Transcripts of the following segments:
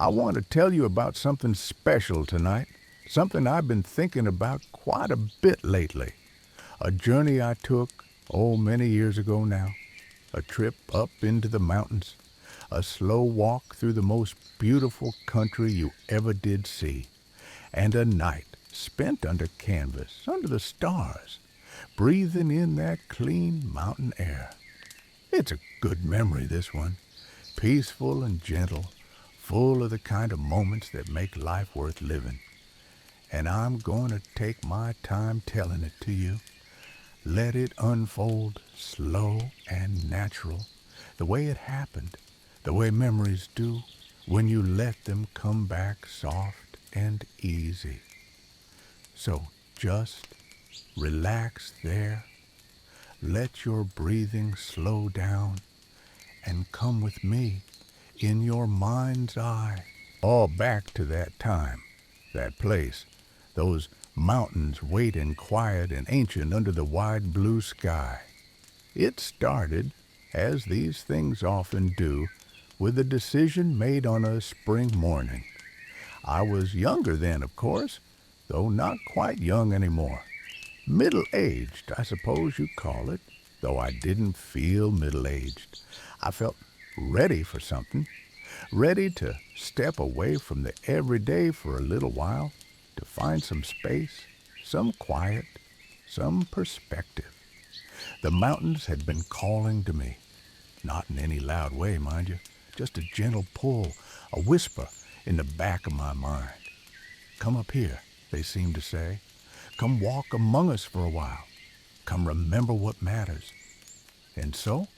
I want to tell you about something special tonight, something I've been thinking about quite a bit lately. A journey I took, many years ago now. A trip up into the mountains. A slow walk through the most beautiful country you ever did see. And a night spent under canvas, under the stars, breathing in that clean mountain air. It's a good memory, this one. Peaceful and gentle, full of the kind of moments that make life worth living. And I'm going to take my time telling it to you. Let it unfold slow and natural, the way it happened, the way memories do when you let them come back soft and easy. So just relax there. Let your breathing slow down and come with me in your mind's eye. All back to that time, that place, those mountains waiting quiet and ancient under the wide blue sky. It started, as these things often do, with a decision made on a spring morning. I was younger then, of course, though not quite young anymore. Middle-aged, I suppose you'd call it, though I didn't feel middle-aged. I felt ready for something, ready to step away from the everyday for a little while, to find some space, some quiet, some perspective. The mountains had been calling to me, not in any loud way, mind you, just a gentle pull, a whisper in the back of my mind. Come up here, they seemed to say. Come walk among us for a while. Come remember what matters. And so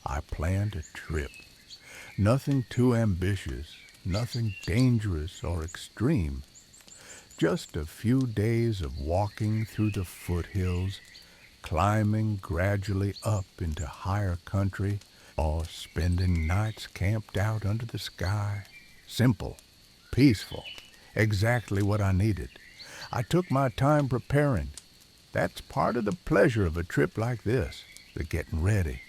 I planned a trip. Nothing too ambitious, nothing dangerous or extreme. Just a few days of walking through the foothills, climbing gradually up into higher country, or spending nights camped out under the sky. Simple, peaceful, exactly what I needed. I took my time preparing. That's part of the pleasure of a trip like this, the getting ready.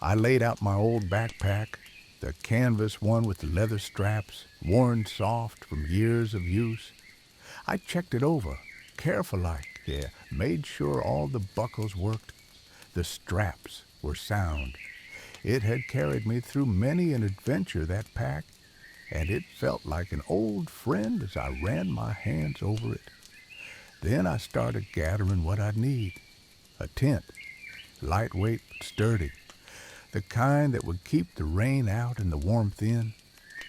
I laid out my old backpack, the canvas one with the leather straps, worn soft from years of use. I checked it over, careful-like, made sure all the buckles worked. The straps were sound. It had carried me through many an adventure, that pack, and it felt like an old friend as I ran my hands over it. Then I started gathering what I'd need. A tent, lightweight but sturdy, the kind that would keep the rain out and the warmth in.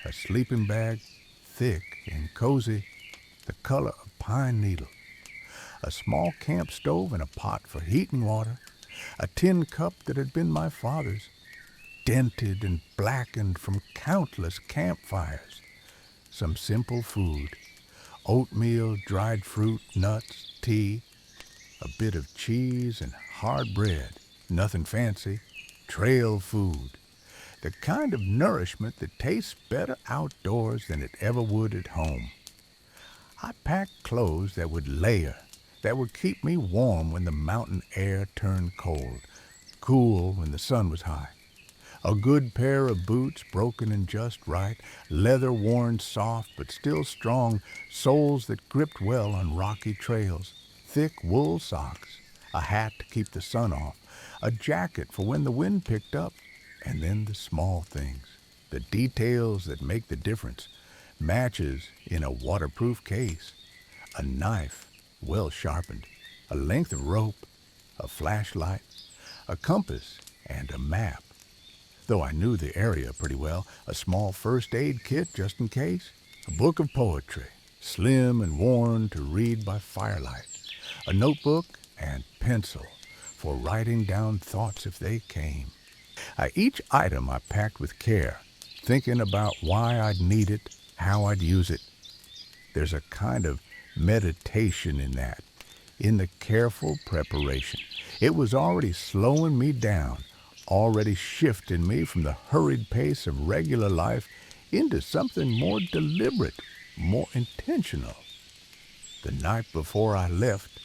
A sleeping bag, thick and cozy, the color of pine needle. A small camp stove and a pot for heating water. A tin cup that had been my father's, dented and blackened from countless campfires. Some simple food, oatmeal, dried fruit, nuts, tea, a bit of cheese and hard bread, nothing fancy, trail food, the kind of nourishment that tastes better outdoors than it ever would at home. I packed clothes that would layer, that would keep me warm when the mountain air turned cold, cool when the sun was high. A good pair of boots, broken and just right, leather worn soft but still strong, soles that gripped well on rocky trails, thick wool socks, a hat to keep the sun off, a jacket for when the wind picked up, and then the small things, the details that make the difference, matches in a waterproof case, a knife well sharpened, a length of rope, a flashlight, a compass, and a map. Though I knew the area pretty well, a small first aid kit just in case, a book of poetry, slim and worn to read by firelight, a notebook and pencil for writing down thoughts if they came. Each item I packed with care, thinking about why I'd need it, how I'd use it. There's a kind of meditation in that, in the careful preparation. It was already slowing me down, already shifting me from the hurried pace of regular life into something more deliberate, more intentional. The night before I left,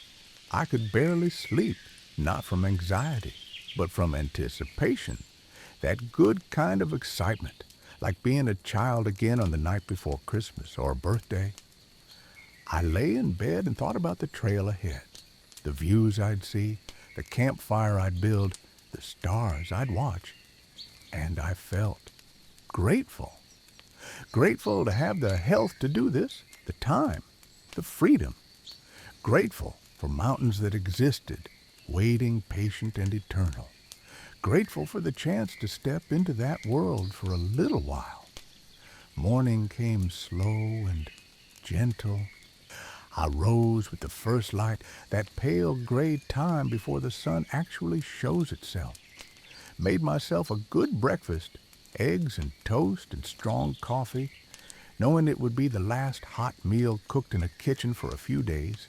I could barely sleep, not from anxiety, but from anticipation. That good kind of excitement, like being a child again on the night before Christmas or a birthday. I lay in bed and thought about the trail ahead, the views I'd see, the campfire I'd build, the stars I'd watch, and I felt grateful. Grateful to have the health to do this, the time, the freedom. Grateful for mountains that existed, waiting, patient, and eternal. Grateful for the chance to step into that world for a little while. Morning came slow and gentle. I rose with the first light, that pale gray time before the sun actually shows itself. Made myself a good breakfast, eggs and toast and strong coffee, knowing it would be the last hot meal cooked in a kitchen for a few days.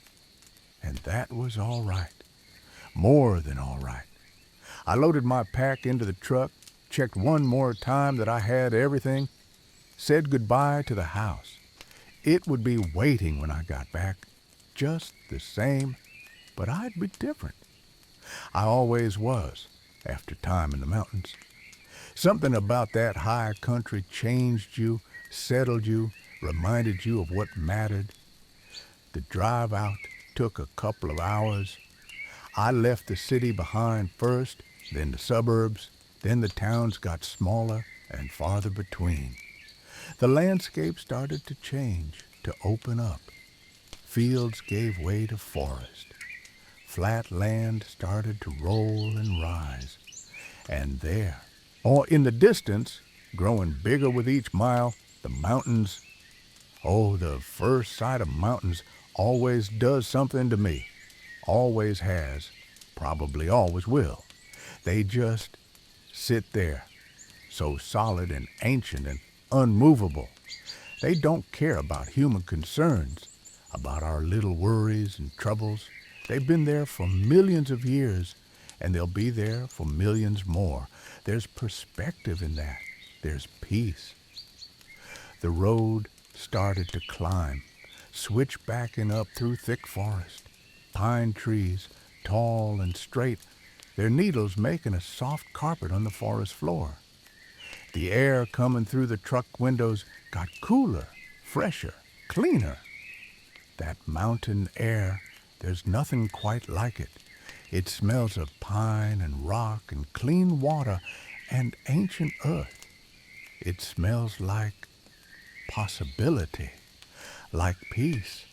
And that was all right. More than all right. I loaded my pack into the truck, checked one more time that I had everything, said goodbye to the house. It would be waiting when I got back, just the same, but I'd be different. I always was, after time in the mountains. Something about that high country changed you, settled you, reminded you of what mattered. The drive out took a couple of hours. I left the city behind first, then the suburbs, then the towns got smaller and farther between. The landscape started to change, to open up. Fields gave way to forest. Flat land started to roll and rise. And there, or in the distance, growing bigger with each mile, the mountains. Oh, the first sight of mountains always does something to me. Always has, probably always will. They just sit there, so solid and ancient and unmovable. They don't care about human concerns, about our little worries and troubles. They've been there for millions of years, and they'll be there for millions more. There's perspective in that. There's peace. The road started to climb, switchbacking up through thick forest. Pine trees, tall and straight, their needles making a soft carpet on the forest floor. The air coming through the truck windows got cooler, fresher, cleaner. That mountain air, there's nothing quite like it. It smells of pine and rock and clean water and ancient earth. It smells like possibility, like peace.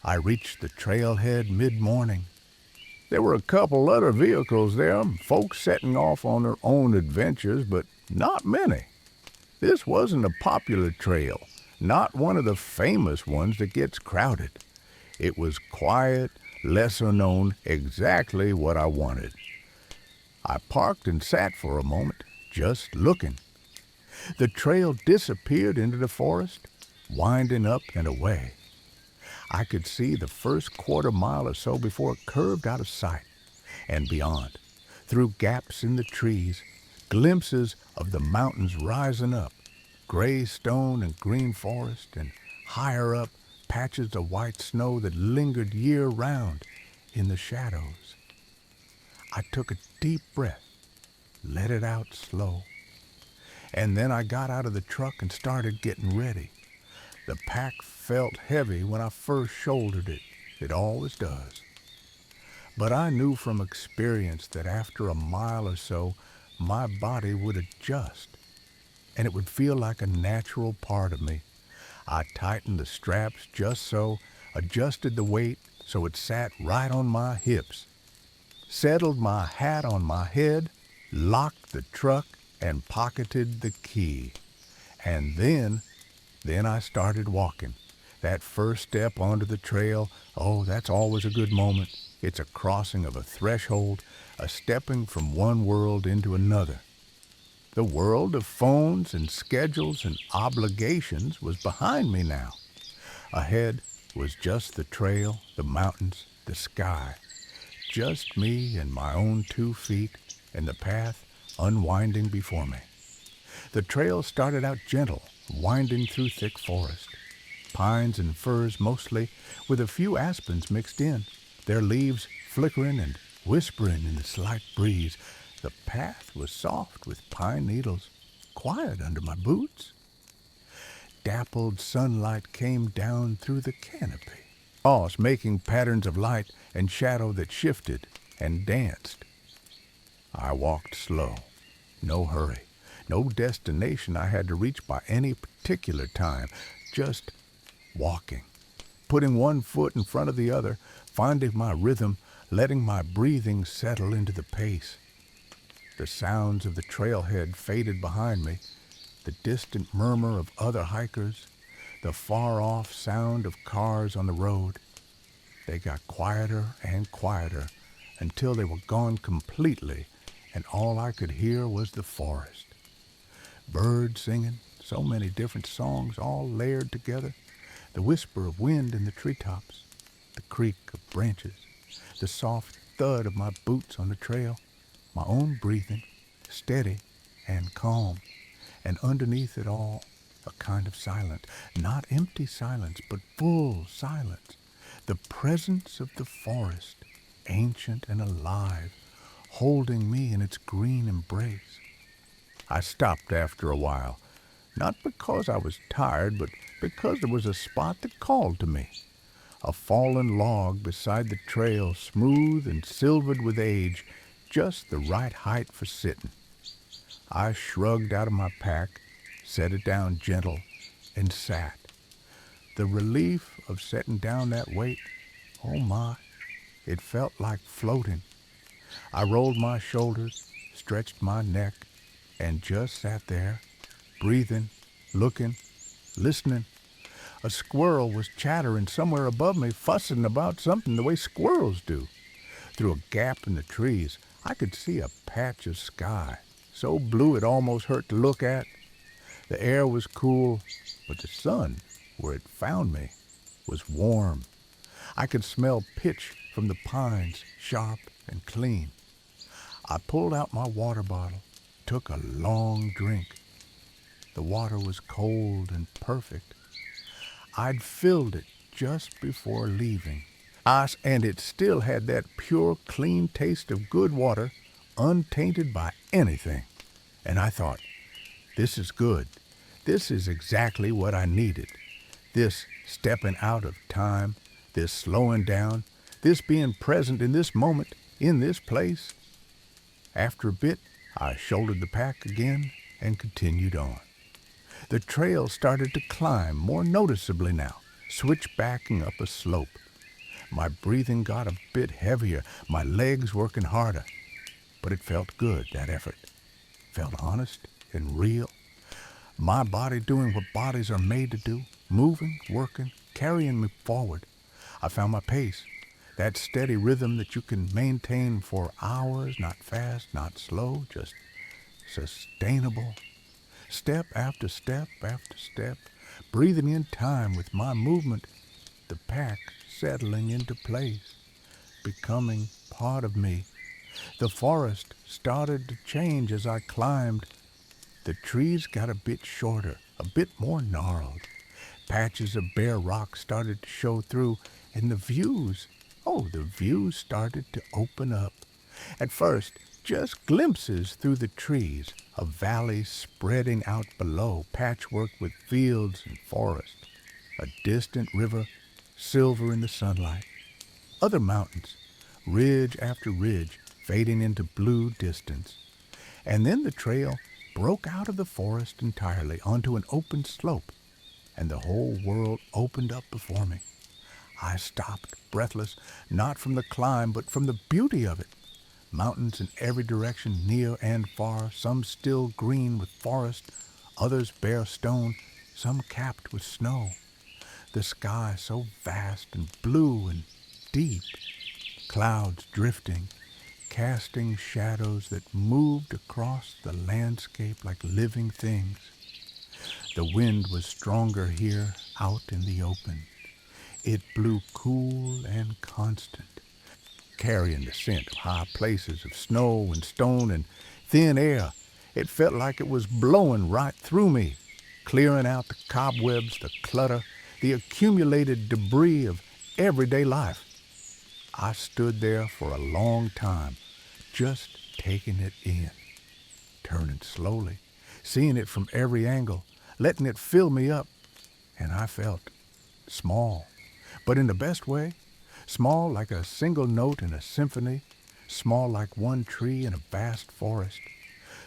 I reached the trailhead mid-morning. There were a couple other vehicles there, folks setting off on their own adventures, but not many. This wasn't a popular trail, not one of the famous ones that gets crowded. It was quiet, lesser known, exactly what I wanted. I parked and sat for a moment, just looking. The trail disappeared into the forest, winding up and away. I could see the first quarter mile or so before it curved out of sight, and beyond, through gaps in the trees, glimpses of the mountains rising up, gray stone and green forest, and higher up, patches of white snow that lingered year-round in the shadows. I took a deep breath, let it out slow, and then I got out of the truck and started getting ready. The pack felt heavy when I first shouldered it. It always does. But I knew from experience that after a mile or so, my body would adjust, and it would feel like a natural part of me. I tightened the straps just so, adjusted the weight so it sat right on my hips, settled my hat on my head, locked the truck, and pocketed the key. And then I started walking. That first step onto the trail, oh, that's always a good moment. It's a crossing of a threshold, a stepping from one world into another. The world of phones and schedules and obligations was behind me now. Ahead was just the trail, the mountains, the sky. Just me and my own 2 feet, and the path unwinding before me. The trail started out gentle, winding through thick forest. Pines and firs mostly, with a few aspens mixed in, their leaves flickering and whispering in the slight breeze. The path was soft with pine needles, quiet under my boots. Dappled sunlight came down through the canopy, moss making patterns of light and shadow that shifted and danced. I walked slow, no hurry, no destination I had to reach by any particular time, just walking, putting one foot in front of the other, finding my rhythm, letting my breathing settle into the pace. The sounds of the trailhead faded behind me, the distant murmur of other hikers, the far-off sound of cars on the road. They got quieter and quieter until they were gone completely, and all I could hear was the forest. Birds singing, so many different songs all layered together, the whisper of wind in the treetops, the creak of branches, the soft thud of my boots on the trail, my own breathing, steady and calm, and underneath it all, a kind of silence, not empty silence, but full silence, the presence of the forest, ancient and alive, holding me in its green embrace. I stopped after a while, not because I was tired, but because there was a spot that called to me. A fallen log beside the trail, smooth and silvered with age, just the right height for sitting. I shrugged out of my pack, set it down gentle, and sat. The relief of setting down that weight, oh my, it felt like floating. I rolled my shoulders, stretched my neck, and just sat there, breathing, looking, listening. A squirrel was chattering somewhere above me, fussing about something the way squirrels do. Through a gap in the trees, I could see a patch of sky, so blue it almost hurt to look at. The air was cool, but the sun, where it found me, was warm. I could smell pitch from the pines, sharp and clean. I pulled out my water bottle, took a long drink. The water was cold and perfect. I'd filled it just before leaving. And it still had that pure, clean taste of good water, untainted by anything. And I thought, this is good. This is exactly what I needed. This stepping out of time, this slowing down, this being present in this moment, in this place. After a bit, I shouldered the pack again and continued on. The trail started to climb more noticeably now, switchbacking up a slope. My breathing got a bit heavier, my legs working harder. But it felt good, that effort. Felt honest and real. My body doing what bodies are made to do, moving, working, carrying me forward. I found my pace, that steady rhythm that you can maintain for hours, not fast, not slow, just sustainable. Step after step after step, breathing in time with my movement, the pack settling into place, becoming part of me. The forest started to change as I climbed. The trees got a bit shorter, a bit more gnarled. Patches of bare rock started to show through, and the views started to open up. At first, just glimpses through the trees, a valley spreading out below, patchwork with fields and forest, a distant river, silver in the sunlight, other mountains, ridge after ridge, fading into blue distance. And then the trail broke out of the forest entirely onto an open slope, and the whole world opened up before me. I stopped, breathless, not from the climb, but from the beauty of it. Mountains in every direction, near and far, some still green with forest, others bare stone, some capped with snow. The sky so vast and blue and deep, clouds drifting, casting shadows that moved across the landscape like living things. The wind was stronger here out in the open. It blew cool and constant, carrying the scent of high places of snow and stone and thin air. It felt like it was blowing right through me, clearing out the cobwebs, the clutter, the accumulated debris of everyday life. I stood there for a long time, just taking it in, turning slowly, seeing it from every angle, letting it fill me up, and I felt small, but in the best way. Small like a single note in a symphony, small like one tree in a vast forest,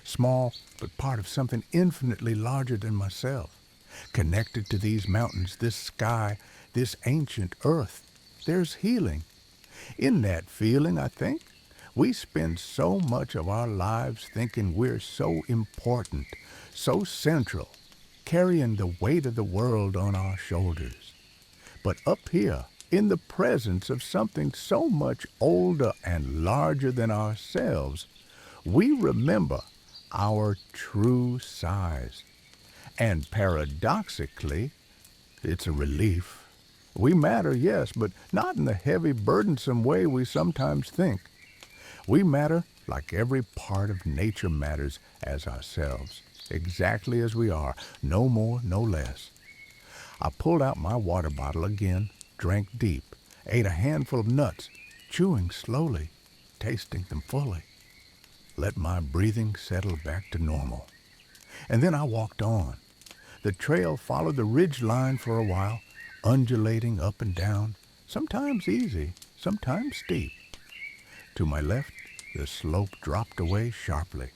small but part of something infinitely larger than myself, connected to these mountains, this sky, this ancient earth. There's healing. In that feeling, I think, we spend so much of our lives thinking we're so important, so central, carrying the weight of the world on our shoulders. But up here, in the presence of something so much older and larger than ourselves, we remember our true size. And paradoxically, it's a relief. We matter, yes, but not in the heavy, burdensome way we sometimes think. We matter like every part of nature matters as ourselves, exactly as we are, no more, no less. I pulled out my water bottle again, drank deep, ate a handful of nuts, chewing slowly, tasting them fully. Let my breathing settle back to normal. And then I walked on. The trail followed the ridge line for a while, undulating up and down, sometimes easy, sometimes steep. To my left, the slope dropped away sharply,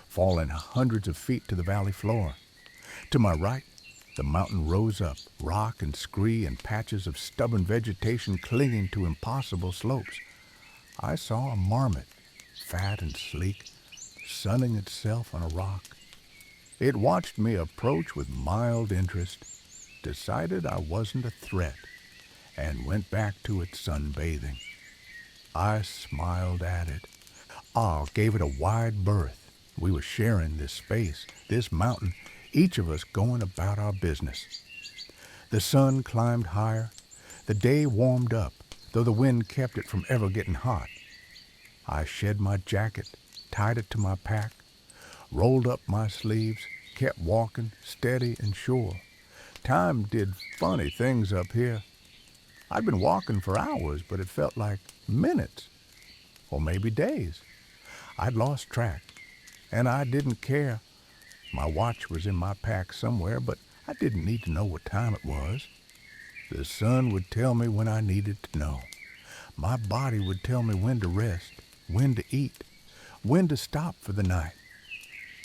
falling hundreds of feet to the valley floor. To my right, the mountain rose up, rock and scree and patches of stubborn vegetation clinging to impossible slopes. I saw a marmot, fat and sleek, sunning itself on a rock. It watched me approach with mild interest, decided I wasn't a threat, and went back to its sunbathing. I smiled at it. Gave it a wide berth. We were sharing this space, this mountain, each of us going about our business. The sun climbed higher. The day warmed up, though the wind kept it from ever getting hot. I shed my jacket, tied it to my pack, rolled up my sleeves, kept walking, steady and sure. Time did funny things up here. I'd been walking for hours, but it felt like minutes, or maybe days. I'd lost track, and I didn't care. My watch was in my pack somewhere, but I didn't need to know what time it was. The sun would tell me when I needed to know. My body would tell me when to rest, when to eat, when to stop for the night.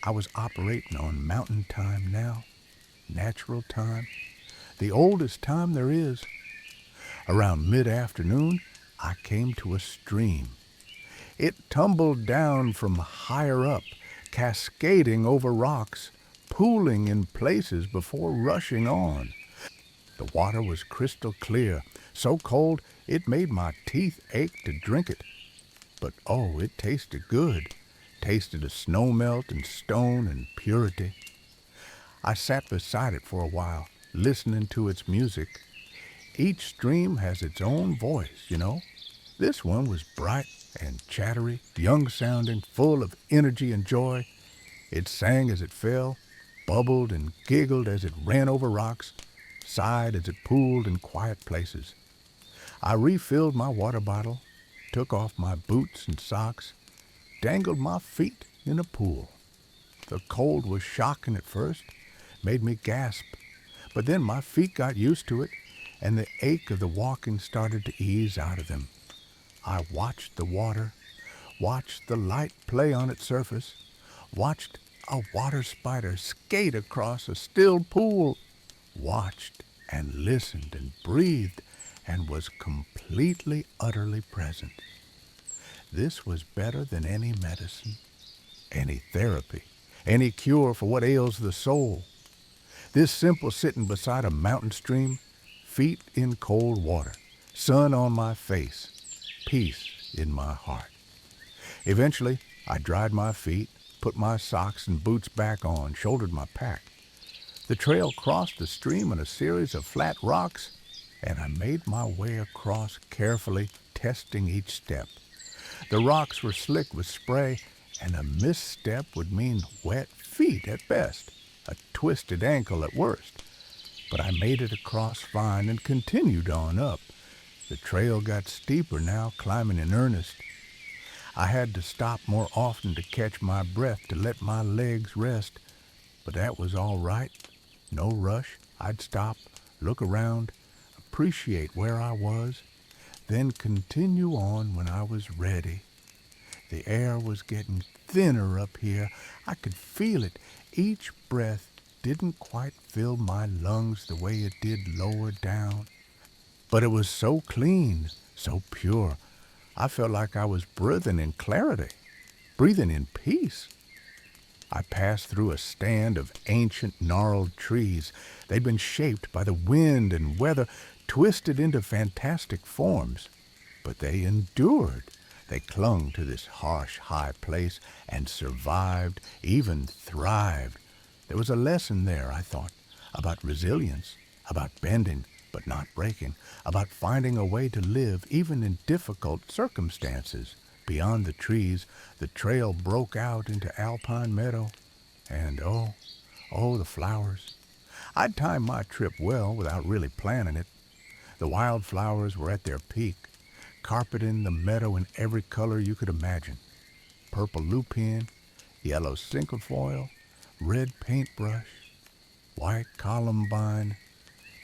I was operating on mountain time now, natural time, the oldest time there is. Around mid-afternoon, I came to a stream. It tumbled down from higher up, cascading over rocks, pooling in places before rushing on. The water was crystal clear, so cold it made my teeth ache to drink it. But oh, it tasted good. Tasted of snowmelt and stone and purity. I sat beside it for a while, listening to its music. Each stream has its own voice, you know. This one was bright and chattery, young-sounding, full of energy and joy. It sang as it fell, bubbled and giggled as it ran over rocks, sighed as it pooled in quiet places. I refilled my water bottle, took off my boots and socks, dangled my feet in a pool. The cold was shocking at first, made me gasp, but then my feet got used to it, and the ache of the walking started to ease out of them. I watched the water, watched the light play on its surface, watched a water spider skate across a still pool, watched and listened and breathed and was completely, utterly present. This was better than any medicine, any therapy, any cure for what ails the soul. This simple sitting beside a mountain stream, feet in cold water, sun on my face, peace in my heart. Eventually, I dried my feet, put my socks and boots back on, shouldered my pack. The trail crossed the stream in a series of flat rocks, and I made my way across carefully, testing each step. The rocks were slick with spray, and a misstep would mean wet feet at best, a twisted ankle at worst. But I made it across fine and continued on up. The trail got steeper now, climbing in earnest. I had to stop more often to catch my breath, to let my legs rest. But that was all right. No rush. I'd stop, look around, appreciate where I was, then continue on when I was ready. The air was getting thinner up here. I could feel it. Each breath didn't quite fill my lungs the way it did lower down. But it was so clean, so pure. I felt like I was breathing in clarity, breathing in peace. I passed through a stand of ancient gnarled trees. They'd been shaped by the wind and weather, twisted into fantastic forms. But they endured. They clung to this harsh, high place and survived, even thrived. There was a lesson there, I thought, about resilience, about bending but not breaking, about finding a way to live even in difficult circumstances. Beyond the trees, the trail broke out into alpine meadow, and oh, the flowers. I'd timed my trip well without really planning it. The wildflowers were at their peak, carpeting the meadow in every color you could imagine. Purple lupin, yellow cinquefoil, red paintbrush, white columbine,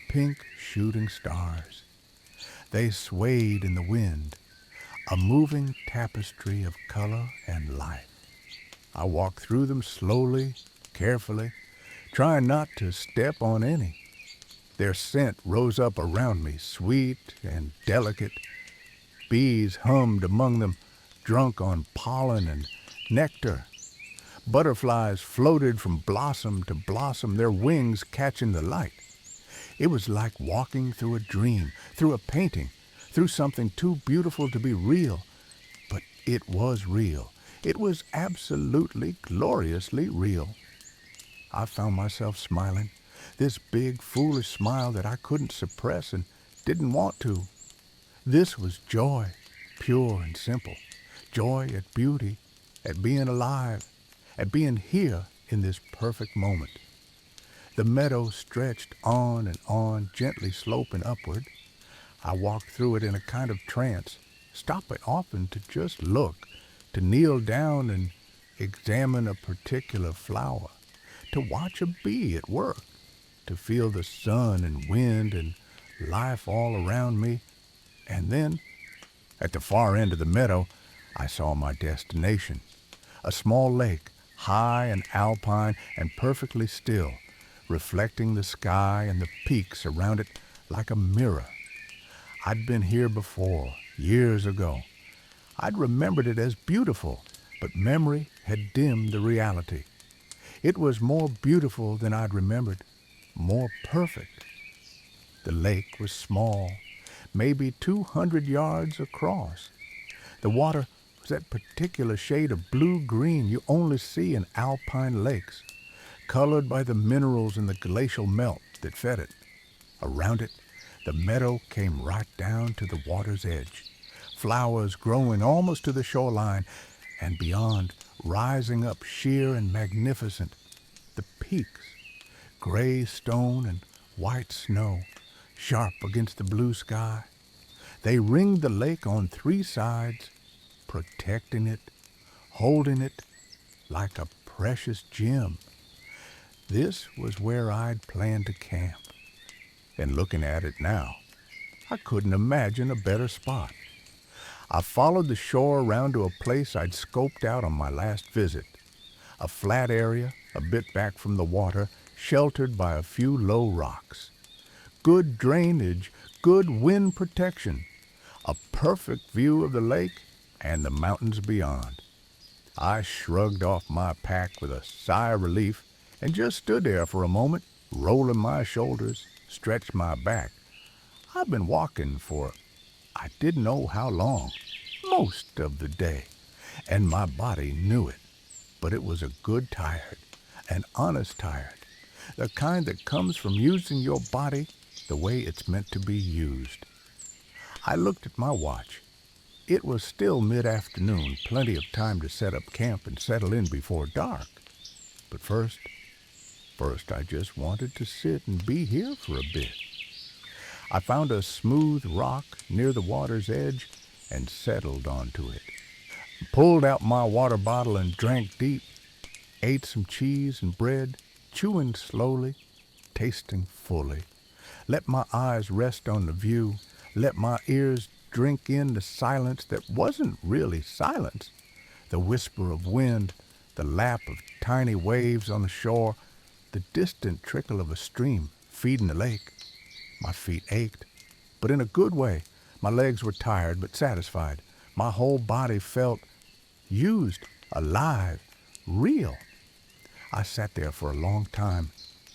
pink shooting stars. They swayed in the wind, a moving tapestry of color and life. I walked through them slowly, carefully, trying not to step on any. Their scent rose up around me, sweet and delicate. Bees hummed among them, drunk on pollen and nectar. Butterflies floated from blossom to blossom, their wings catching the light. It was like walking through a dream, through a painting, through something too beautiful to be real. But it was real. It was absolutely, gloriously real. I found myself smiling, this big, foolish smile that I couldn't suppress and didn't want to. This was joy, pure and simple. Joy at beauty, at being alive, at being here in this perfect moment. The meadow stretched on and on, gently sloping upward. I walked through it in a kind of trance, stopping often to just look, to kneel down and examine a particular flower, to watch a bee at work, to feel the sun and wind and life all around me. And then, at the far end of the meadow, I saw my destination, a small lake, high and alpine and perfectly still, reflecting the sky and the peaks around it like a mirror. I'd been here before, years ago. I'd remembered it as beautiful, but memory had dimmed the reality. It was more beautiful than I'd remembered, more perfect. The lake was small, maybe 200 yards across. The water was that particular shade of blue-green you only see in alpine lakes, colored by the minerals in the glacial melt that fed it. Around it, the meadow came right down to the water's edge, flowers growing almost to the shoreline, and beyond, rising up sheer and magnificent, the peaks, gray stone and white snow, sharp against the blue sky. They ringed the lake on three sides, protecting it, holding it like a precious gem. This was where I'd planned to camp. And looking at it now, I couldn't imagine a better spot. I followed the shore around to a place I'd scoped out on my last visit, a flat area a bit back from the water, sheltered by a few low rocks. Good drainage, good wind protection, a perfect view of the lake and the mountains beyond. I shrugged off my pack with a sigh of relief and just stood there for a moment, rolling my shoulders, stretched my back. I've been walking for I didn't know how long, most of the day, and my body knew it. But it was a good tired, an honest tired, the kind that comes from using your body the way it's meant to be used. I looked at my watch. It was still mid-afternoon, plenty of time to set up camp and settle in before dark. But first I just wanted to sit and be here for a bit. I found a smooth rock near the water's edge and settled onto it. Pulled out my water bottle and drank deep, ate some cheese and bread, chewing slowly, tasting fully. Let my eyes rest on the view. Let my ears drink in the silence that wasn't really silence. The whisper of wind, the lap of tiny waves on the shore, the distant trickle of a stream feeding the lake. My feet ached, but in a good way. My legs were tired but satisfied. My whole body felt used, alive, real. I sat there for a long time,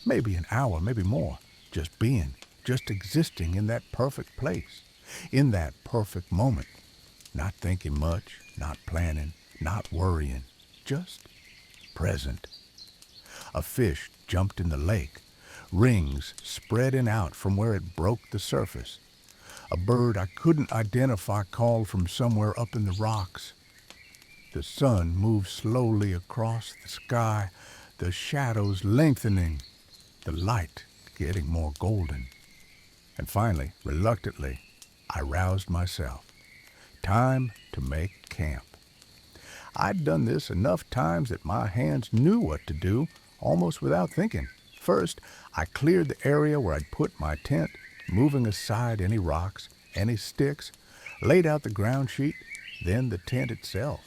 maybe an hour, maybe more, just being, just existing in that perfect place, in that perfect moment, not thinking much, not planning, not worrying, just present. A fish jumped in the lake, rings spreading out from where it broke the surface. A bird I couldn't identify called from somewhere up in the rocks. The sun moved slowly across the sky, the shadows lengthening, the light getting more golden. And finally, reluctantly, I roused myself. Time to make camp. I'd done this enough times that my hands knew what to do, almost without thinking. First, I cleared the area where I'd put my tent, moving aside any rocks, any sticks, laid out the ground sheet, then the tent itself.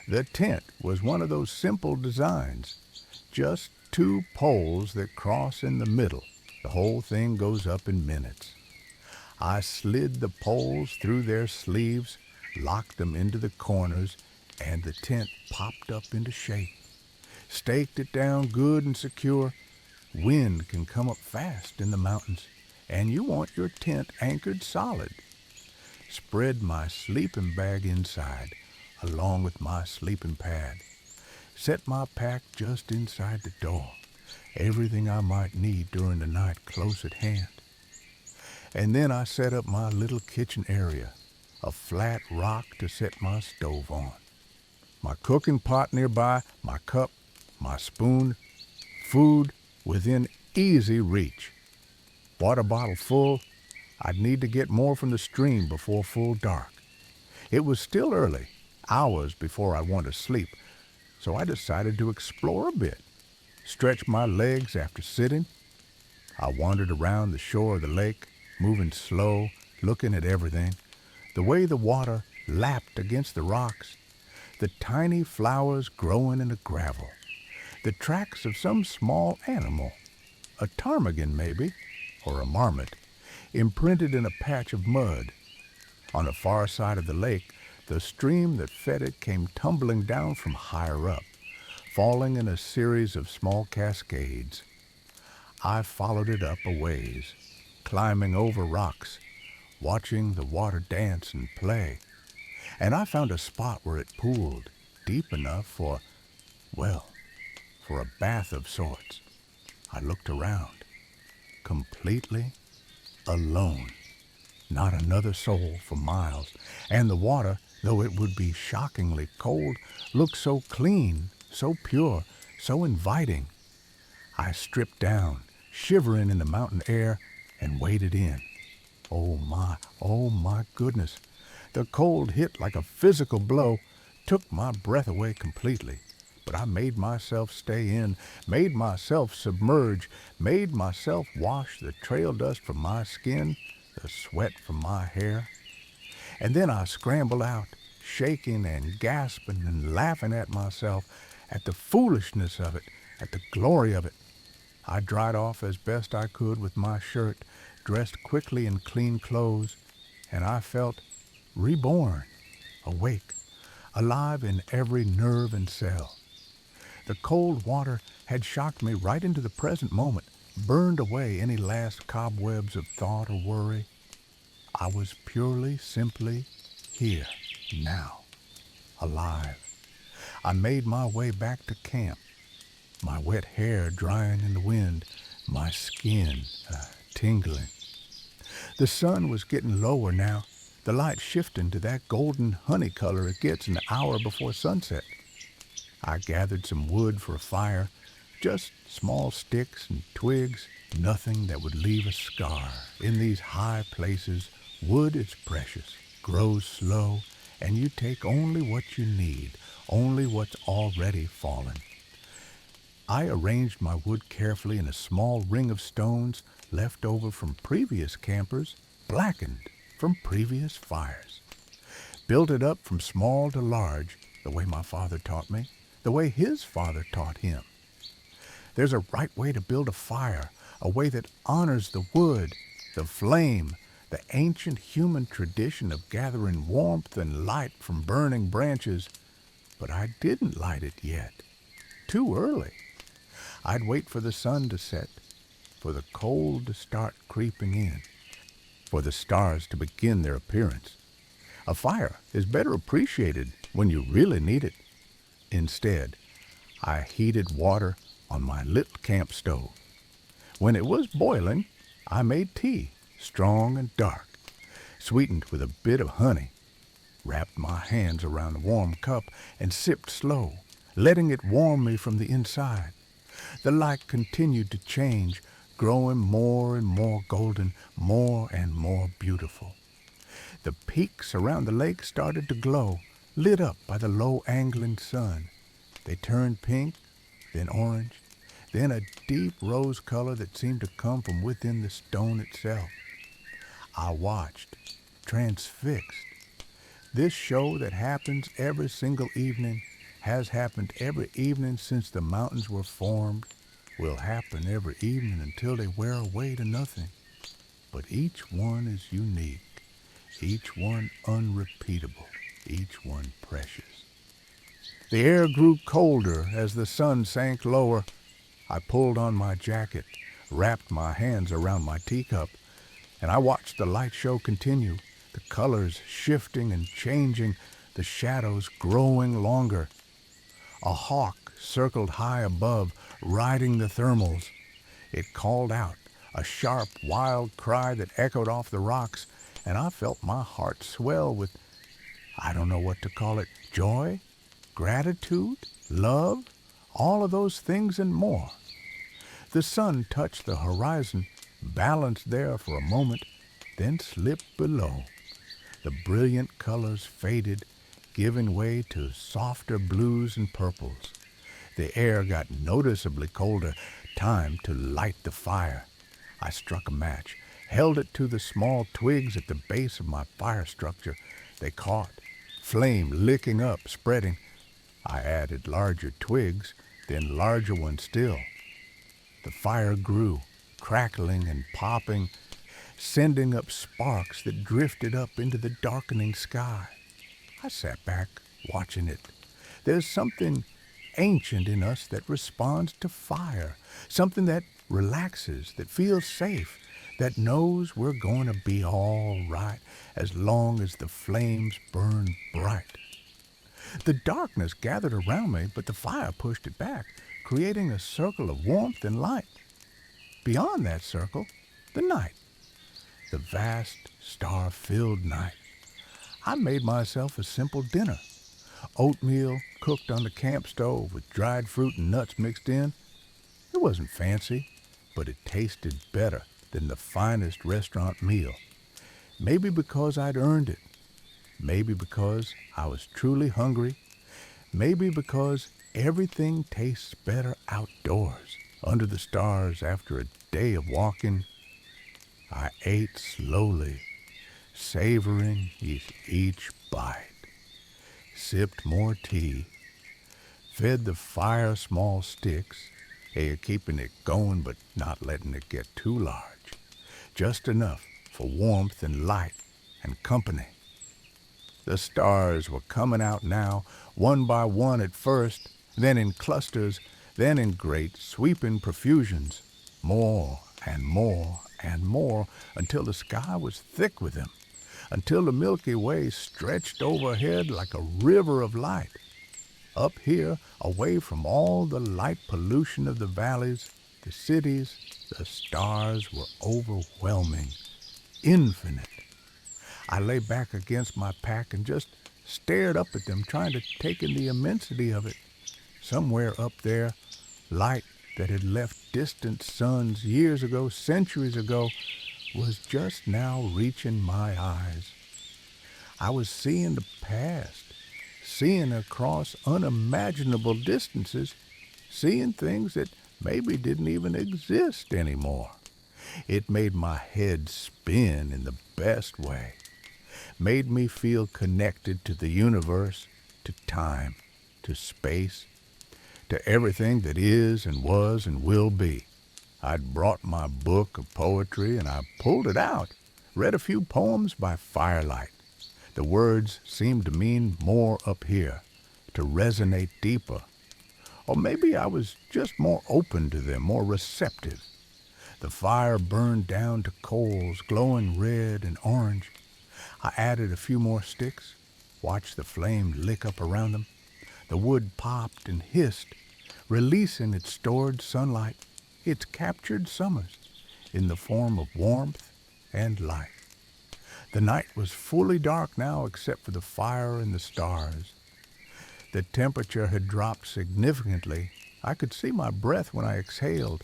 The tent was one of those simple designs, just two poles that cross in the middle. The whole thing goes up in minutes. I slid the poles through their sleeves, locked them into the corners, and the tent popped up into shape. Staked it down good and secure. Wind can come up fast in the mountains, and you want your tent anchored solid. Spread my sleeping bag inside, along with my sleeping pad. Set my pack just inside the door, everything I might need during the night close at hand. And then I set up my little kitchen area, a flat rock to set my stove on. My cooking pot nearby, my cup, my spoon, food within easy reach. Water bottle full. I'd need to get more from the stream before full dark. It was still early, hours before I wanted to sleep, so I decided to explore a bit. Stretch my legs after sitting. I wandered around the shore of the lake, moving slow, looking at everything. The way the water lapped against the rocks, the tiny flowers growing in the gravel, the tracks of some small animal, a ptarmigan maybe, or a marmot, imprinted in a patch of mud. On the far side of the lake, the stream that fed it came tumbling down from higher up, falling in a series of small cascades. I followed it up a ways, climbing over rocks, watching the water dance and play, and I found a spot where it pooled, deep enough for a bath of sorts. I looked around, completely alone. Not another soul for miles, and the water, though it would be shockingly cold, looked so clean, so pure, so inviting. I stripped down, shivering in the mountain air, and waded in. Oh my goodness. The cold hit like a physical blow, took my breath away completely. But I made myself stay in, made myself submerge, made myself wash the trail dust from my skin, the sweat from my hair. And then I scrambled out, shaking and gasping and laughing at myself, at the foolishness of it, at the glory of it. I dried off as best I could with my shirt, dressed quickly in clean clothes, and I felt reborn, awake, alive in every nerve and cell. The cold water had shocked me right into the present moment, burned away any last cobwebs of thought or worry. I was purely, simply here, now, alive. I made my way back to camp, my wet hair drying in the wind, my skin tingling. The sun was getting lower now, the light shifting to that golden honey color it gets an hour before sunset. I gathered some wood for a fire, just small sticks and twigs, nothing that would leave a scar. In these high places, wood is precious, grows slow, and you take only what you need, only what's already fallen. I arranged my wood carefully in a small ring of stones left over from previous campers, blackened from previous fires. Built it up from small to large, the way my father taught me, the way his father taught him. There's a right way to build a fire, a way that honors the wood, the flame, the ancient human tradition of gathering warmth and light from burning branches. But I didn't light it yet. Too early. I'd wait for the sun to set, for the cold to start creeping in, for the stars to begin their appearance. A fire is better appreciated when you really need it. Instead, I heated water on my little camp stove. When it was boiling, I made tea, strong and dark, sweetened with a bit of honey, wrapped my hands around the warm cup and sipped slow, letting it warm me from the inside. The light continued to change, growing more and more golden, more and more beautiful. The peaks around the lake started to glow, lit up by the low angling sun. They turned pink, then orange, then a deep rose color that seemed to come from within the stone itself. I watched, transfixed. This show that happens every single evening has happened every evening since the mountains were formed, will happen every evening until they wear away to nothing. But each one is unique, each one unrepeatable, each one precious. The air grew colder as the sun sank lower. I pulled on my jacket, wrapped my hands around my teacup, and I watched the light show continue, the colors shifting and changing, the shadows growing longer. A hawk circled high above, riding the thermals. It called out, a sharp, wild cry that echoed off the rocks, and I felt my heart swell with, I don't know what to call it, joy, gratitude, love, all of those things and more. The sun touched the horizon, balanced there for a moment, then slipped below. The brilliant colors faded, giving way to softer blues and purples. The air got noticeably colder. Time to light the fire. I struck a match, held it to the small twigs at the base of my fire structure. They caught, flame licking up, spreading. I added larger twigs, then larger ones still. The fire grew, crackling and popping, sending up sparks that drifted up into the darkening sky. I sat back, watching it. There's something ancient in us that responds to fire, something that relaxes, that feels safe, that knows we're going to be all right as long as the flames burn bright. The darkness gathered around me, but the fire pushed it back, creating a circle of warmth and light. Beyond that circle, the night, the vast star-filled night. I made myself a simple dinner. Oatmeal cooked on the camp stove with dried fruit and nuts mixed in. It wasn't fancy, but it tasted better than the finest restaurant meal. Maybe because I'd earned it. Maybe because I was truly hungry. Maybe because everything tastes better outdoors, under the stars after a day of walking. I ate slowly, savoring each bite, sipped more tea, fed the fire small sticks, keeping it going but not letting it get too large, just enough for warmth and light and company. The stars were coming out now, one by one at first, then in clusters, then in great sweeping profusions, more and more and more, until the sky was thick with them, until the Milky Way stretched overhead like a river of light. Up here, away from all the light pollution of the valleys, the cities, the stars were overwhelming, infinite. I lay back against my pack and just stared up at them, trying to take in the immensity of it. Somewhere up there, light that had left distant suns years ago, centuries ago, was just now reaching my eyes. I was seeing the past, seeing across unimaginable distances seeing things that maybe didn't even exist anymore. It made my head spin in the best way, made me feel connected to the universe, to time, to space, to everything that is and was and will be. I'd brought my book of poetry and I pulled it out, read a few poems by firelight. The words seemed to mean more up here, to resonate deeper. Or maybe I was just more open to them, more receptive. The fire burned down to coals, glowing red and orange. I added a few more sticks, watched the flame lick up around them. The wood popped and hissed, releasing its stored sunlight, its captured summers, in the form of warmth and light. The night was fully dark now except for the fire and the stars. The temperature had dropped significantly. I could see my breath when I exhaled.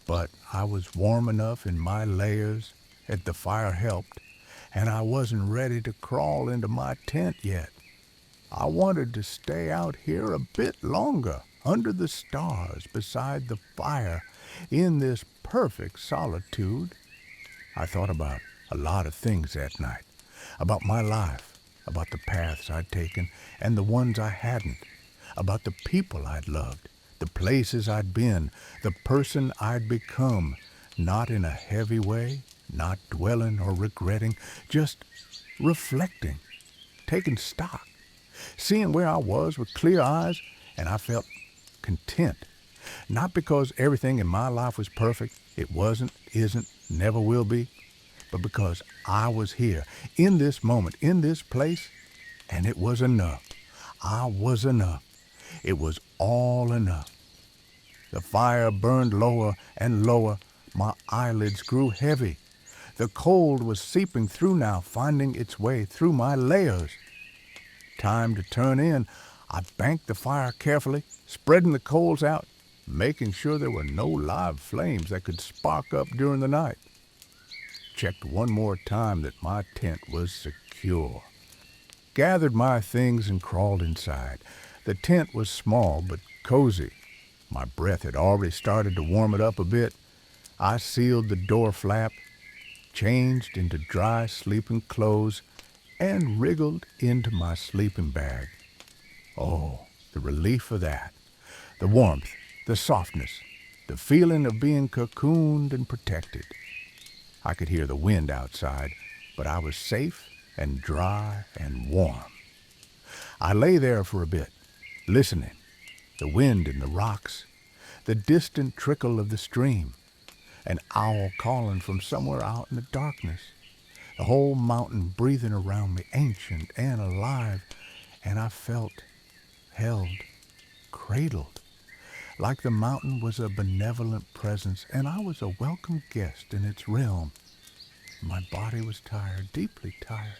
But I was warm enough in my layers that the fire helped, and I wasn't ready to crawl into my tent yet. I wanted to stay out here a bit longer, under the stars, beside the fire, in this perfect solitude. I thought about a lot of things that night, about my life, about the paths I'd taken and the ones I hadn't, about the people I'd loved, the places I'd been, the person I'd become, not in a heavy way, not dwelling or regretting, just reflecting, taking stock, seeing where I was with clear eyes, and I felt content. Not because everything in my life was perfect, it wasn't, isn't, never will be, but because I was here, in this moment, in this place, and it was enough. I was enough. It was all enough. The fire burned lower and lower. My eyelids grew heavy. The cold was seeping through now, finding its way through my layers. Time to turn in. I banked the fire carefully, spreading the coals out, making sure there were no live flames that could spark up during the night. Checked one more time that my tent was secure. Gathered my things and crawled inside. The tent was small but cozy. My breath had already started to warm it up a bit. I sealed the door flap, changed into dry sleeping clothes, and wriggled into my sleeping bag. Oh, the relief of that. The warmth, the softness, the feeling of being cocooned and protected. I could hear the wind outside, but I was safe and dry and warm. I lay there for a bit, listening. The wind in the rocks, the distant trickle of the stream, an owl calling from somewhere out in the darkness, the whole mountain breathing around me, ancient and alive, and I felt held, cradled, like the mountain was a benevolent presence and I was a welcome guest in its realm. My body was tired, deeply tired,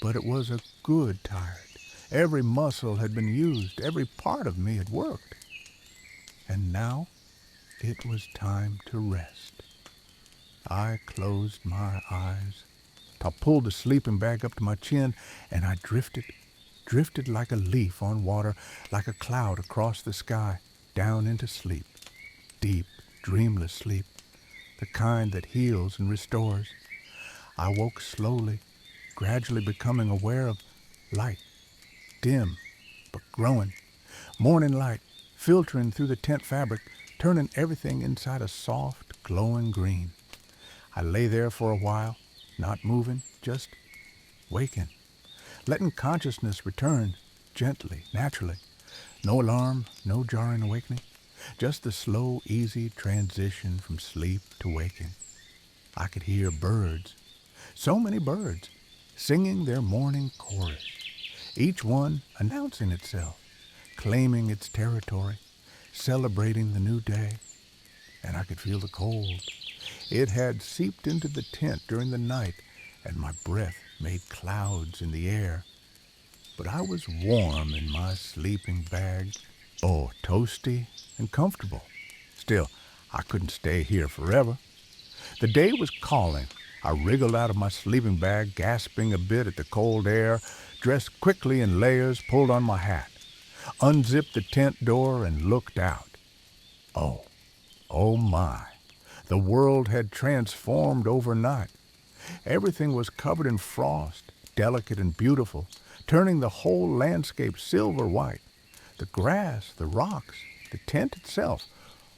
but it was a good tired. Every muscle had been used, every part of me had worked. And now it was time to rest. I closed my eyes. I pulled the sleeping bag up to my chin, and I drifted like a leaf on water, like a cloud across the sky, down into sleep. Deep, dreamless sleep, the kind that heals and restores. I woke slowly, gradually becoming aware of light, dim but growing. Morning light filtering through the tent fabric, turning everything inside a soft, glowing green. I lay there for a while, not moving, just waking, letting consciousness return gently, naturally. No alarm, no jarring awakening, just the slow, easy transition from sleep to waking. I could hear birds, so many birds, singing their morning chorus, each one announcing itself, claiming its territory, celebrating the new day. And I could feel the cold. It had seeped into the tent during the night, and my breath made clouds in the air. But I was warm in my sleeping bag, oh, toasty and comfortable. Still, I couldn't stay here forever. The day was calling. I wriggled out of my sleeping bag, gasping a bit at the cold air, dressed quickly in layers, pulled on my hat. unzipped the tent door, and looked out. Oh, oh my! The world had transformed overnight. Everything was covered in frost, delicate and beautiful, turning the whole landscape silver white. The grass, the rocks, the tent itself,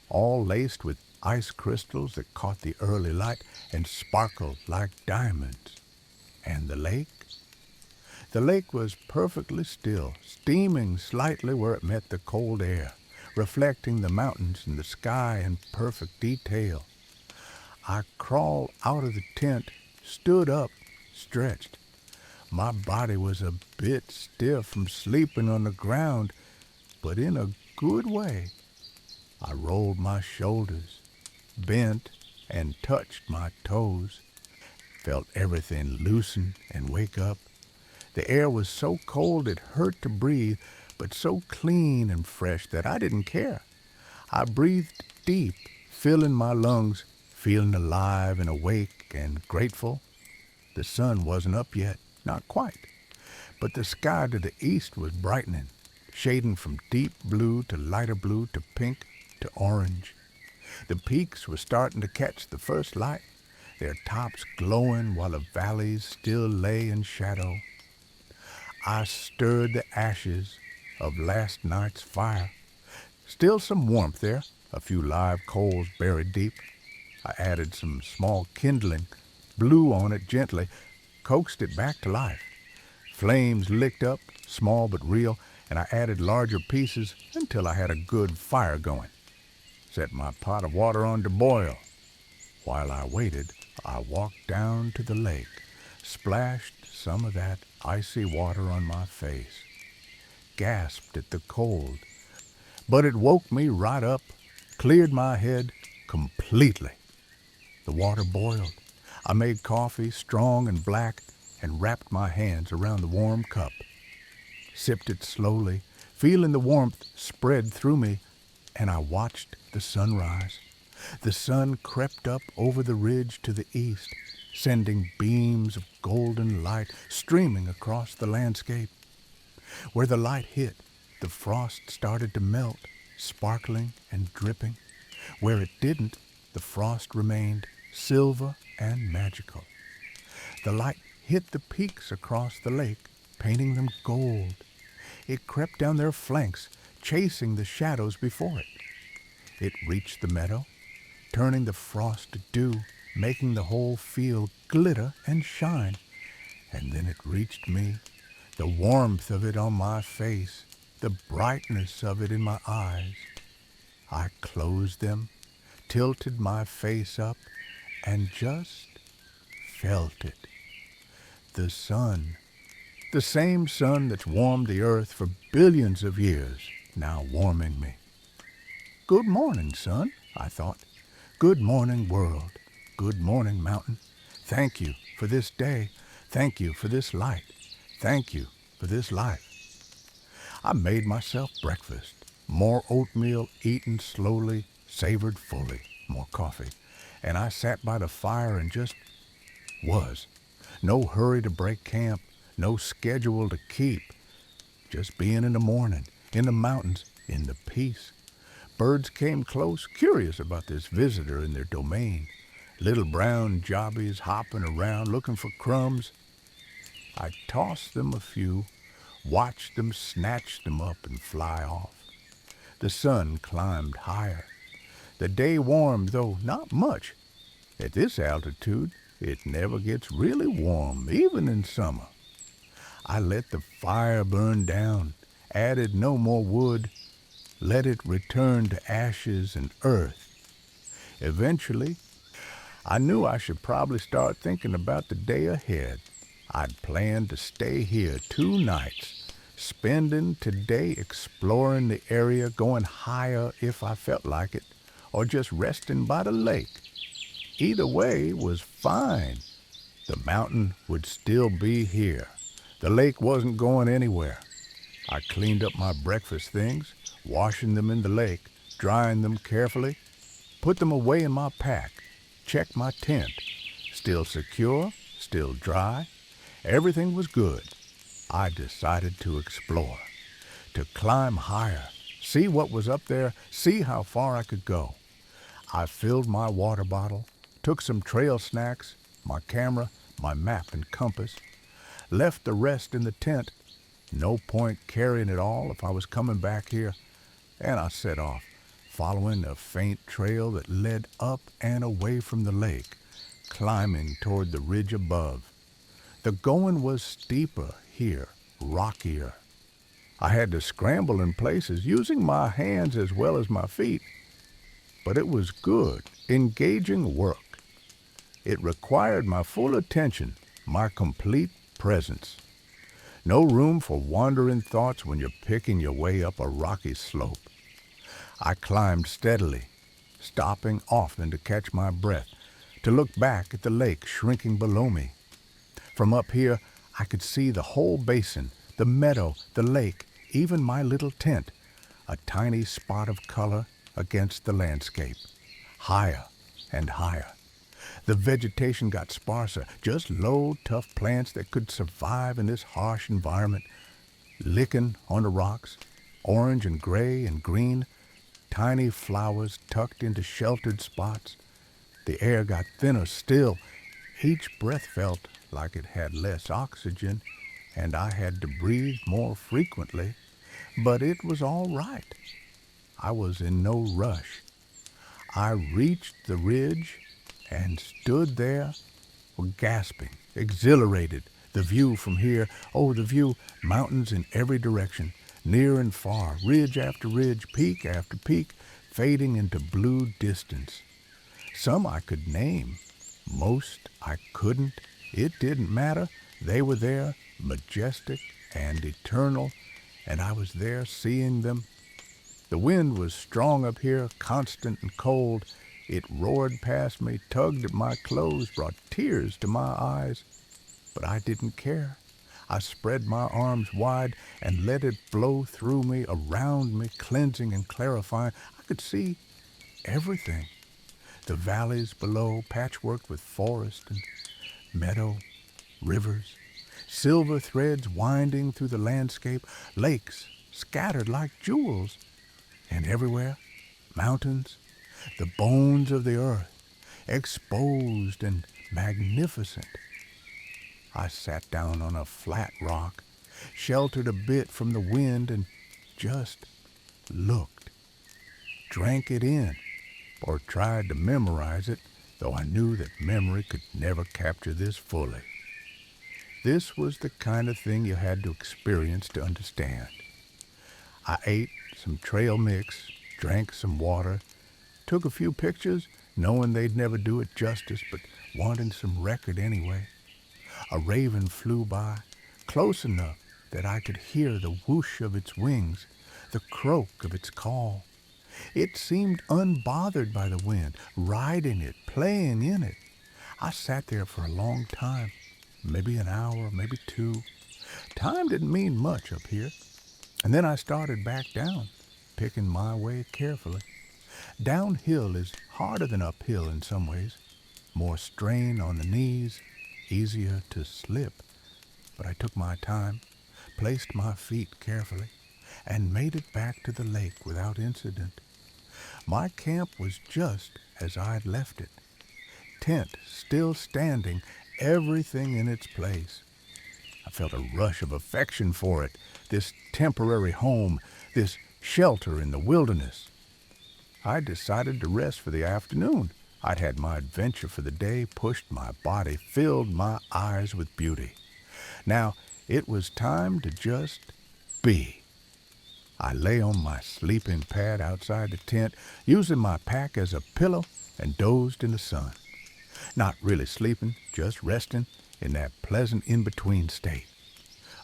all laced with ice crystals that caught the early light and sparkled like diamonds. And the lake? The lake was perfectly still, steaming slightly where it met the cold air, reflecting the mountains and the sky in perfect detail. I crawled out of the tent, stood up, stretched. My body was a bit stiff from sleeping on the ground, but in a good way. I rolled my shoulders, bent and touched my toes, felt everything loosen and wake up. The air was so cold it hurt to breathe, but so clean and fresh that I didn't care. I breathed deep, filling my lungs, feeling alive and awake and grateful. The sun wasn't up yet, not quite, but the sky to the east was brightening, shading from deep blue to lighter blue to pink to orange. The peaks were starting to catch the first light, their tops glowing while the valleys still lay in shadow. I stirred the ashes of last night's fire. Still some warmth there, a few live coals buried deep. I added some small kindling, blew on it gently, coaxed it back to life. Flames licked up, small but real, and I added larger pieces until I had a good fire going. Set my pot of water on to boil. While I waited, I walked down to the lake, splashed some of that icy water on my face, gasped at the cold, but it woke me right up, cleared my head completely. The water boiled. I made coffee, strong and black, and wrapped my hands around the warm cup. Sipped it slowly, feeling the warmth spread through me, and I watched the sunrise. The sun crept up over the ridge to the east, sending beams of golden light streaming across the landscape. Where the light hit, the frost started to melt, sparkling and dripping. Where it didn't, the frost remained silver and magical. The light hit the peaks across the lake, painting them gold. It crept down their flanks, chasing the shadows before it. It reached the meadow, turning the frost to dew, making the whole field glitter and shine. And then it reached me, the warmth of it on my face, the brightness of it in my eyes. I closed them, tilted my face up, and just felt it. The sun, the same sun that's warmed the earth for billions of years, now warming me. Good morning, sun, I thought. Good morning, world. Good morning, mountain. Thank you for this day. Thank you for this light. Thank you for this life. I made myself breakfast. More oatmeal eaten slowly, savored fully. More coffee. And I sat by the fire and just was. No hurry to break camp. No schedule to keep. Just being in the morning, in the mountains, in the peace. Birds came close, curious about this visitor in their domain. Little brown jobbies hopping around looking for crumbs. I tossed them a few, watched them snatch them up and fly off. The sun climbed higher. The day warmed, though not much. At this altitude, it never gets really warm, even in summer. I let the fire burn down, added no more wood, let it return to ashes and earth. Eventually, I knew I should probably start thinking about the day ahead. I'd planned to stay here 2 nights, spending today exploring the area, going higher if I felt like it, or just resting by the lake. Either way was fine. The mountain would still be here. The lake wasn't going anywhere. I cleaned up my breakfast things, washing them in the lake, drying them carefully, put them away in my pack, checked my tent. Still secure, still dry. Everything was good. I decided to explore, to climb higher, see what was up there, see how far I could go. I filled my water bottle, took some trail snacks, my camera, my map and compass, left the rest in the tent. No point carrying it all if I was coming back here. And I set off, following a faint trail that led up and away from the lake, climbing toward the ridge above. The going was steeper here, rockier. I had to scramble in places, using my hands as well as my feet. But it was good, engaging work. It required my full attention, my complete presence. No room for wandering thoughts when you're picking your way up a rocky slope. I climbed steadily, stopping often to catch my breath, to look back at the lake shrinking below me. From up here, I could see the whole basin, the meadow, the lake, even my little tent, a tiny spot of color against the landscape. Higher and higher. The vegetation got sparser, just low, tough plants that could survive in this harsh environment. Licking on the rocks, orange and gray and green, tiny flowers tucked into sheltered spots. The air got thinner still. Each breath felt like it had less oxygen, and I had to breathe more frequently. But it was all right. I was in no rush. I reached the ridge and stood there, gasping, exhilarated. The view from here, oh, the view, mountains in every direction, near and far, ridge after ridge, peak after peak, fading into blue distance. Some I could name, most I couldn't. It didn't matter. They were there, majestic and eternal, and I was there seeing them. The wind was strong up here, constant and cold. It roared past me, tugged at my clothes, brought tears to my eyes. But I didn't care. I spread my arms wide and let it blow through me, around me, cleansing and clarifying. I could see everything. The valleys below, patchworked with forest and meadow, rivers, silver threads winding through the landscape, lakes scattered like jewels, and everywhere, mountains, the bones of the earth, exposed and magnificent. I sat down on a flat rock, sheltered a bit from the wind, and just looked, drank it in, or tried to memorize it, though I knew that memory could never capture this fully. This was the kind of thing you had to experience to understand. I ate some trail mix, drank some water, took a few pictures, knowing they'd never do it justice, but wanting some record anyway. A raven flew by, close enough that I could hear the whoosh of its wings, the croak of its call. It seemed unbothered by the wind, riding it, playing in it. I sat there for a long time, maybe an hour, maybe two. Time didn't mean much up here. And then I started back down, picking my way carefully. Downhill is harder than uphill in some ways. More strain on the knees, easier to slip. But I took my time, placed my feet carefully, and made it back to the lake without incident. My camp was just as I'd left it. Tent still standing, everything in its place. I felt a rush of affection for it, this temporary home, this shelter in the wilderness. I decided to rest for the afternoon. I'd had my adventure for the day, pushed my body, filled my eyes with beauty. Now it was time to just be. I lay on my sleeping pad outside the tent, using my pack as a pillow, and dozed in the sun. Not really sleeping, just resting in that pleasant in-between state.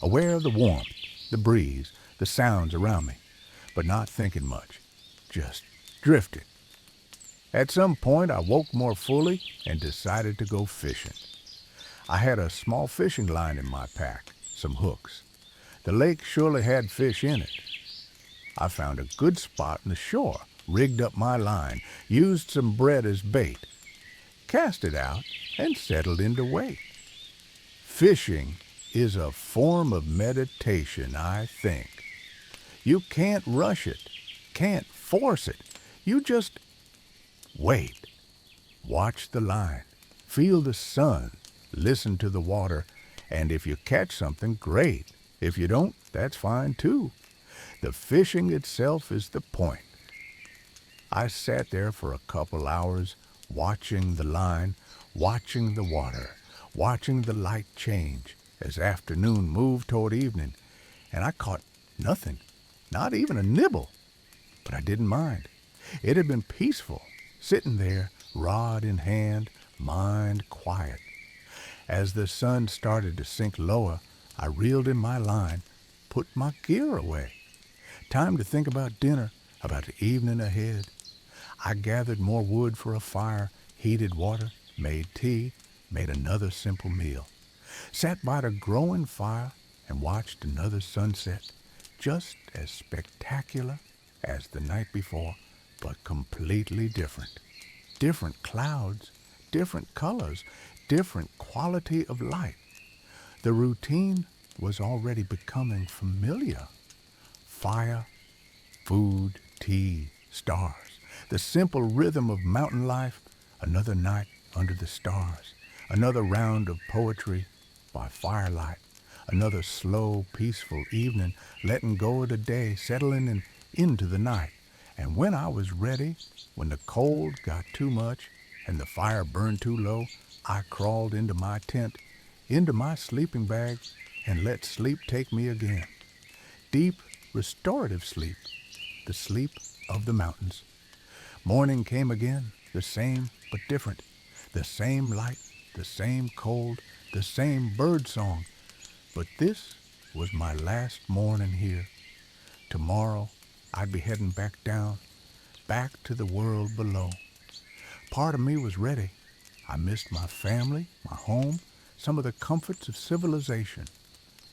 Aware of the warmth, the breeze, the sounds around me, but not thinking much, just drifting. At some point, I woke more fully and decided to go fishing. I had a small fishing line in my pack, some hooks. The lake surely had fish in it. I found a good spot in the shore, rigged up my line, used some bread as bait, cast it out, and settled in to wait. Fishing is a form of meditation, I think. You can't rush it, can't force it. You just wait. Watch the line, feel the sun, listen to the water, and if you catch something, great. If you don't, that's fine too. The fishing itself is the point. I sat there for a couple hours, watching the line, watching the water, watching the light change as afternoon moved toward evening, and I caught nothing, not even a nibble. But I didn't mind. It had been peaceful, sitting there, rod in hand, mind quiet. As the sun started to sink lower, I reeled in my line, put my gear away. Time to think about dinner, about the evening ahead. I gathered more wood for a fire, heated water, made tea, made another simple meal. Sat by the growing fire and watched another sunset, just as spectacular as the night before, but completely different. Different clouds, different colors, different quality of light. The routine was already becoming familiar. Fire, food, tea, stars. The simple rhythm of mountain life, another night under the stars, another round of poetry by firelight, another slow, peaceful evening, letting go of the day, settling into the night. And when I was ready, when the cold got too much and the fire burned too low, I crawled into my tent, into my sleeping bag, and let sleep take me again. Deep, restorative sleep, the sleep of the mountains. Morning came again, the same but different. The same light, the same cold, the same bird song. But this was my last morning here. Tomorrow I'd be heading back down, back to the world below. Part of me was ready. I missed my family, my home, some of the comforts of civilization.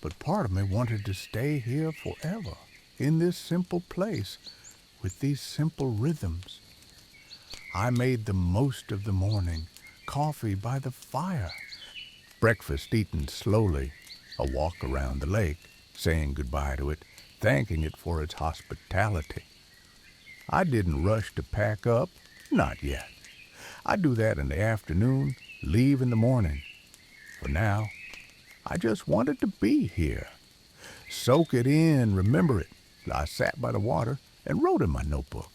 But part of me wanted to stay here forever, in this simple place, with these simple rhythms. I made the most of the morning, coffee by the fire, breakfast eaten slowly, a walk around the lake, saying goodbye to it, thanking it for its hospitality. I didn't rush to pack up, not yet. I'd do that in the afternoon, leave in the morning. For now, I just wanted to be here. Soak it in, remember it. I sat by the water and wrote in my notebook.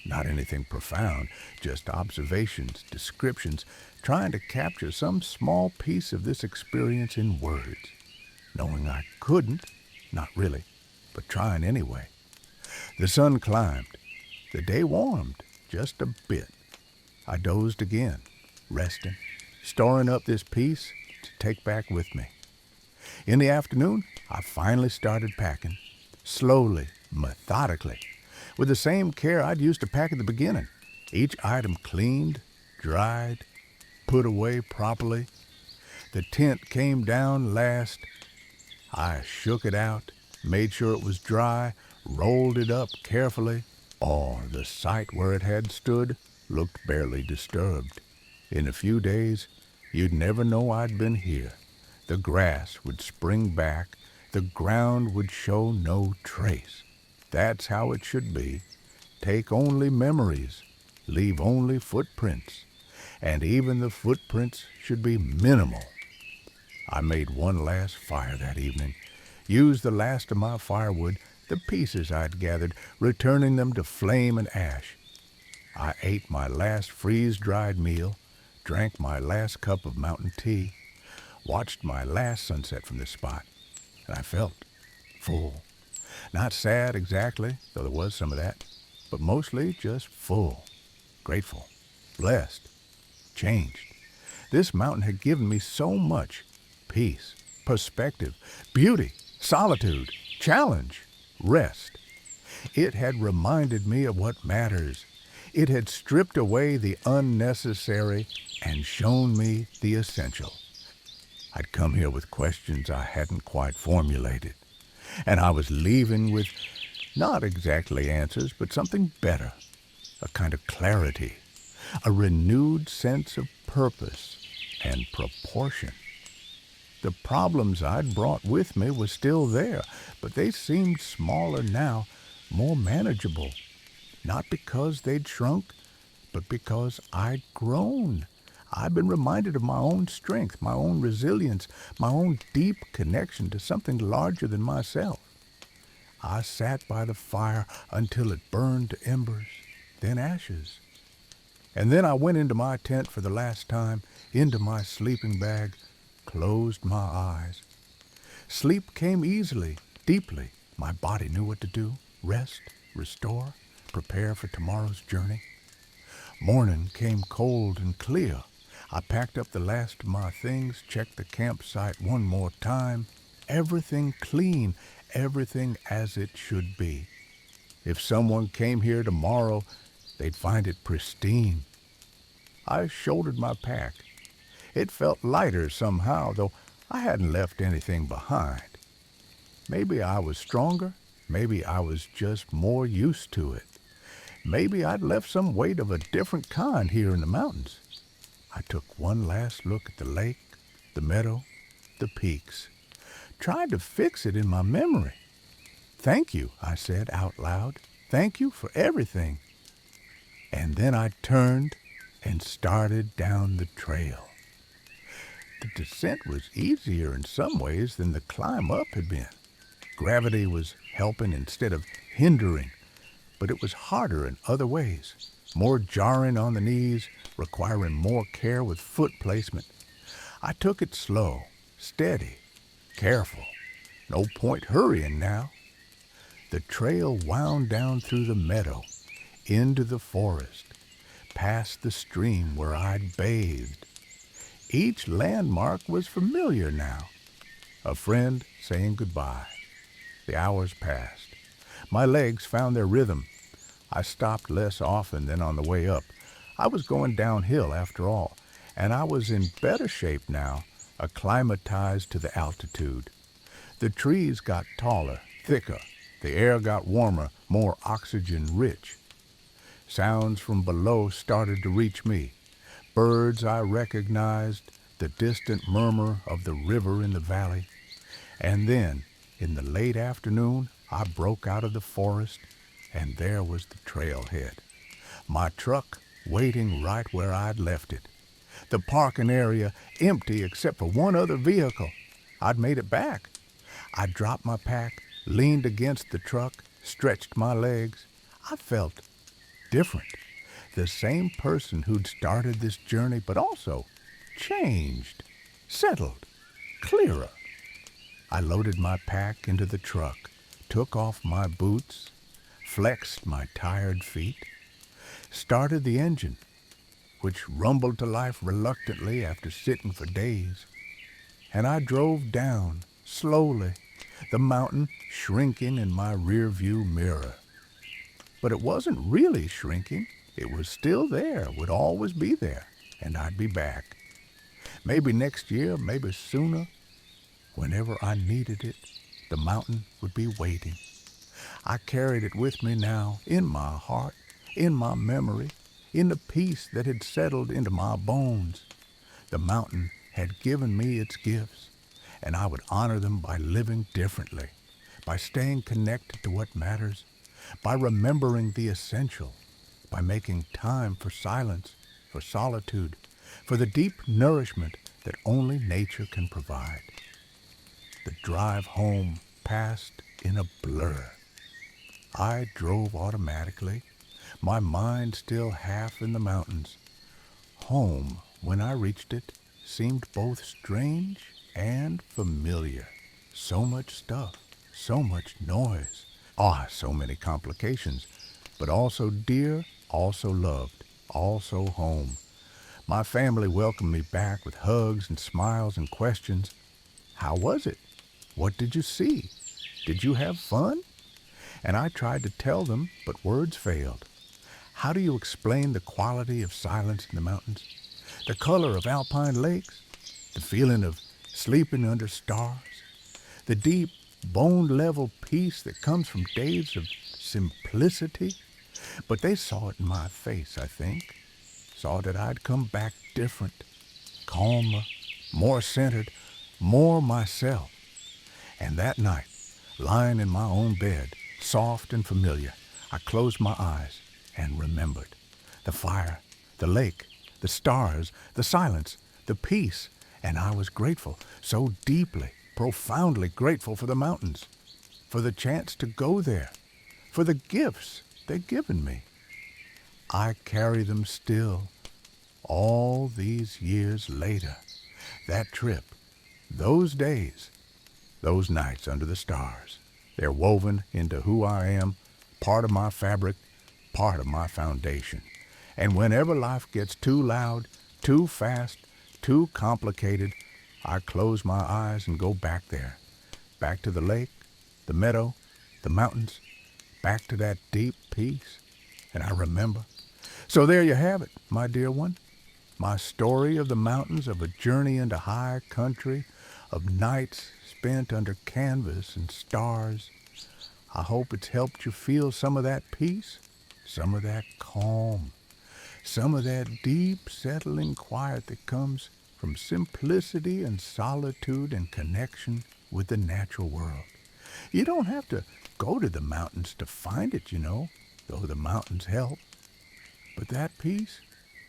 Not anything profound, just observations, descriptions, trying to capture some small piece of this experience in words. Knowing I couldn't, not really, but trying anyway. The sun climbed. The day warmed, just a bit. I dozed again, resting, storing up this piece to take back with me. In the afternoon, I finally started packing, slowly, methodically, with the same care I'd used to pack at the beginning. Each item cleaned, dried, put away properly. The tent came down last. I shook it out, made sure it was dry, rolled it up carefully. The site where it had stood looked barely disturbed. In a few days, you'd never know I'd been here. The grass would spring back, the ground would show no trace. That's how it should be. Take only memories, leave only footprints, and even the footprints should be minimal. I made one last fire that evening, used the last of my firewood, the pieces I'd gathered, returning them to flame and ash. I ate my last freeze-dried meal, drank my last cup of mountain tea, watched my last sunset from this spot, and I felt full. Not sad exactly, though there was some of that, but mostly just full, grateful, blessed, changed. This mountain had given me so much: peace, perspective, beauty, solitude, challenge, rest. It had reminded me of what matters. It had stripped away the unnecessary and shown me the essential. I'd come here with questions I hadn't quite formulated, and I was leaving with not exactly answers, but something better, a kind of clarity, a renewed sense of purpose and proportion. The problems I'd brought with me were still there, but they seemed smaller now, more manageable. Not because they'd shrunk, but because I'd grown. I'd been reminded of my own strength, my own resilience, my own deep connection to something larger than myself. I sat by the fire until it burned to embers, then ashes. And then I went into my tent for the last time, into my sleeping bag, closed my eyes. Sleep came easily, deeply. My body knew what to do: rest, restore, prepare for tomorrow's journey. Morning came cold and clear. I packed up the last of my things, checked the campsite one more time. Everything clean, everything as it should be. If someone came here tomorrow, they'd find it pristine. I shouldered my pack. It felt lighter somehow, though I hadn't left anything behind. Maybe I was stronger. Maybe I was just more used to it. Maybe I'd left some weight of a different kind here in the mountains. I took one last look at the lake, the meadow, the peaks. Tried to fix it in my memory. "Thank you," I said out loud. "Thank you for everything." And then I turned and started down the trail. The descent was easier in some ways than the climb up had been. Gravity was helping instead of hindering, but it was harder in other ways, more jarring on the knees, requiring more care with foot placement. I took it slow, steady, careful. No point hurrying now. The trail wound down through the meadow, into the forest, past the stream where I'd bathed. Each landmark was familiar now. A friend saying goodbye. The hours passed. My legs found their rhythm. I stopped less often than on the way up. I was going downhill after all, and I was in better shape now, acclimatized to the altitude. The trees got taller, thicker. The air got warmer, more oxygen-rich. Sounds from below started to reach me. Birds I recognized, the distant murmur of the river in the valley. And then, in the late afternoon, I broke out of the forest, and there was the trailhead. My truck waiting right where I'd left it. The parking area empty except for one other vehicle. I'd made it back. I dropped my pack, leaned against the truck, stretched my legs. I felt different. The same person who'd started this journey, but also changed, settled, clearer. I loaded my pack into the truck, took off my boots, flexed my tired feet, started the engine, which rumbled to life reluctantly after sitting for days, and I drove down, slowly, the mountain shrinking in my rearview mirror. But it wasn't really shrinking. It was still there, would always be there, and I'd be back. Maybe next year, maybe sooner. Whenever I needed it, the mountain would be waiting. I carried it with me now, in my heart, in my memory, in the peace that had settled into my bones. The mountain had given me its gifts, and I would honor them by living differently, by staying connected to what matters, by remembering the essential, by making time for silence, for solitude, for the deep nourishment that only nature can provide. The drive home passed in a blur. I drove automatically, my mind still half in the mountains. Home, when I reached it, seemed both strange and familiar. So much stuff, so much noise. So many complications, but also dear, also loved, also home. My family welcomed me back with hugs and smiles and questions. How was it? What did you see? Did you have fun? And I tried to tell them, but words failed. How do you explain the quality of silence in the mountains? The color of alpine lakes? The feeling of sleeping under stars? The deep, bone-level peace that comes from days of simplicity? But they saw it in my face, I think. Saw that I'd come back different, calmer, more centered, more myself. And that night, lying in my own bed, soft and familiar, I closed my eyes and remembered the fire, the lake, the stars, the silence, the peace, and I was grateful, so deeply, profoundly grateful for the mountains, for the chance to go there, for the gifts they've given me. I carry them still, all these years later. That trip, those days, those nights under the stars, they're woven into who I am, part of my fabric, part of my foundation. And whenever life gets too loud, too fast, too complicated, I close my eyes and go back there, back to the lake, the meadow, the mountains, back to that deep peace, and I remember. So there you have it, my dear one, my story of the mountains, of a journey into high country, of nights spent under canvas and stars. I hope it's helped you feel some of that peace, some of that calm, some of that deep, settling quiet that comes from simplicity and solitude and connection with the natural world. You don't have to go to the mountains to find it, though the mountains help. But that peace,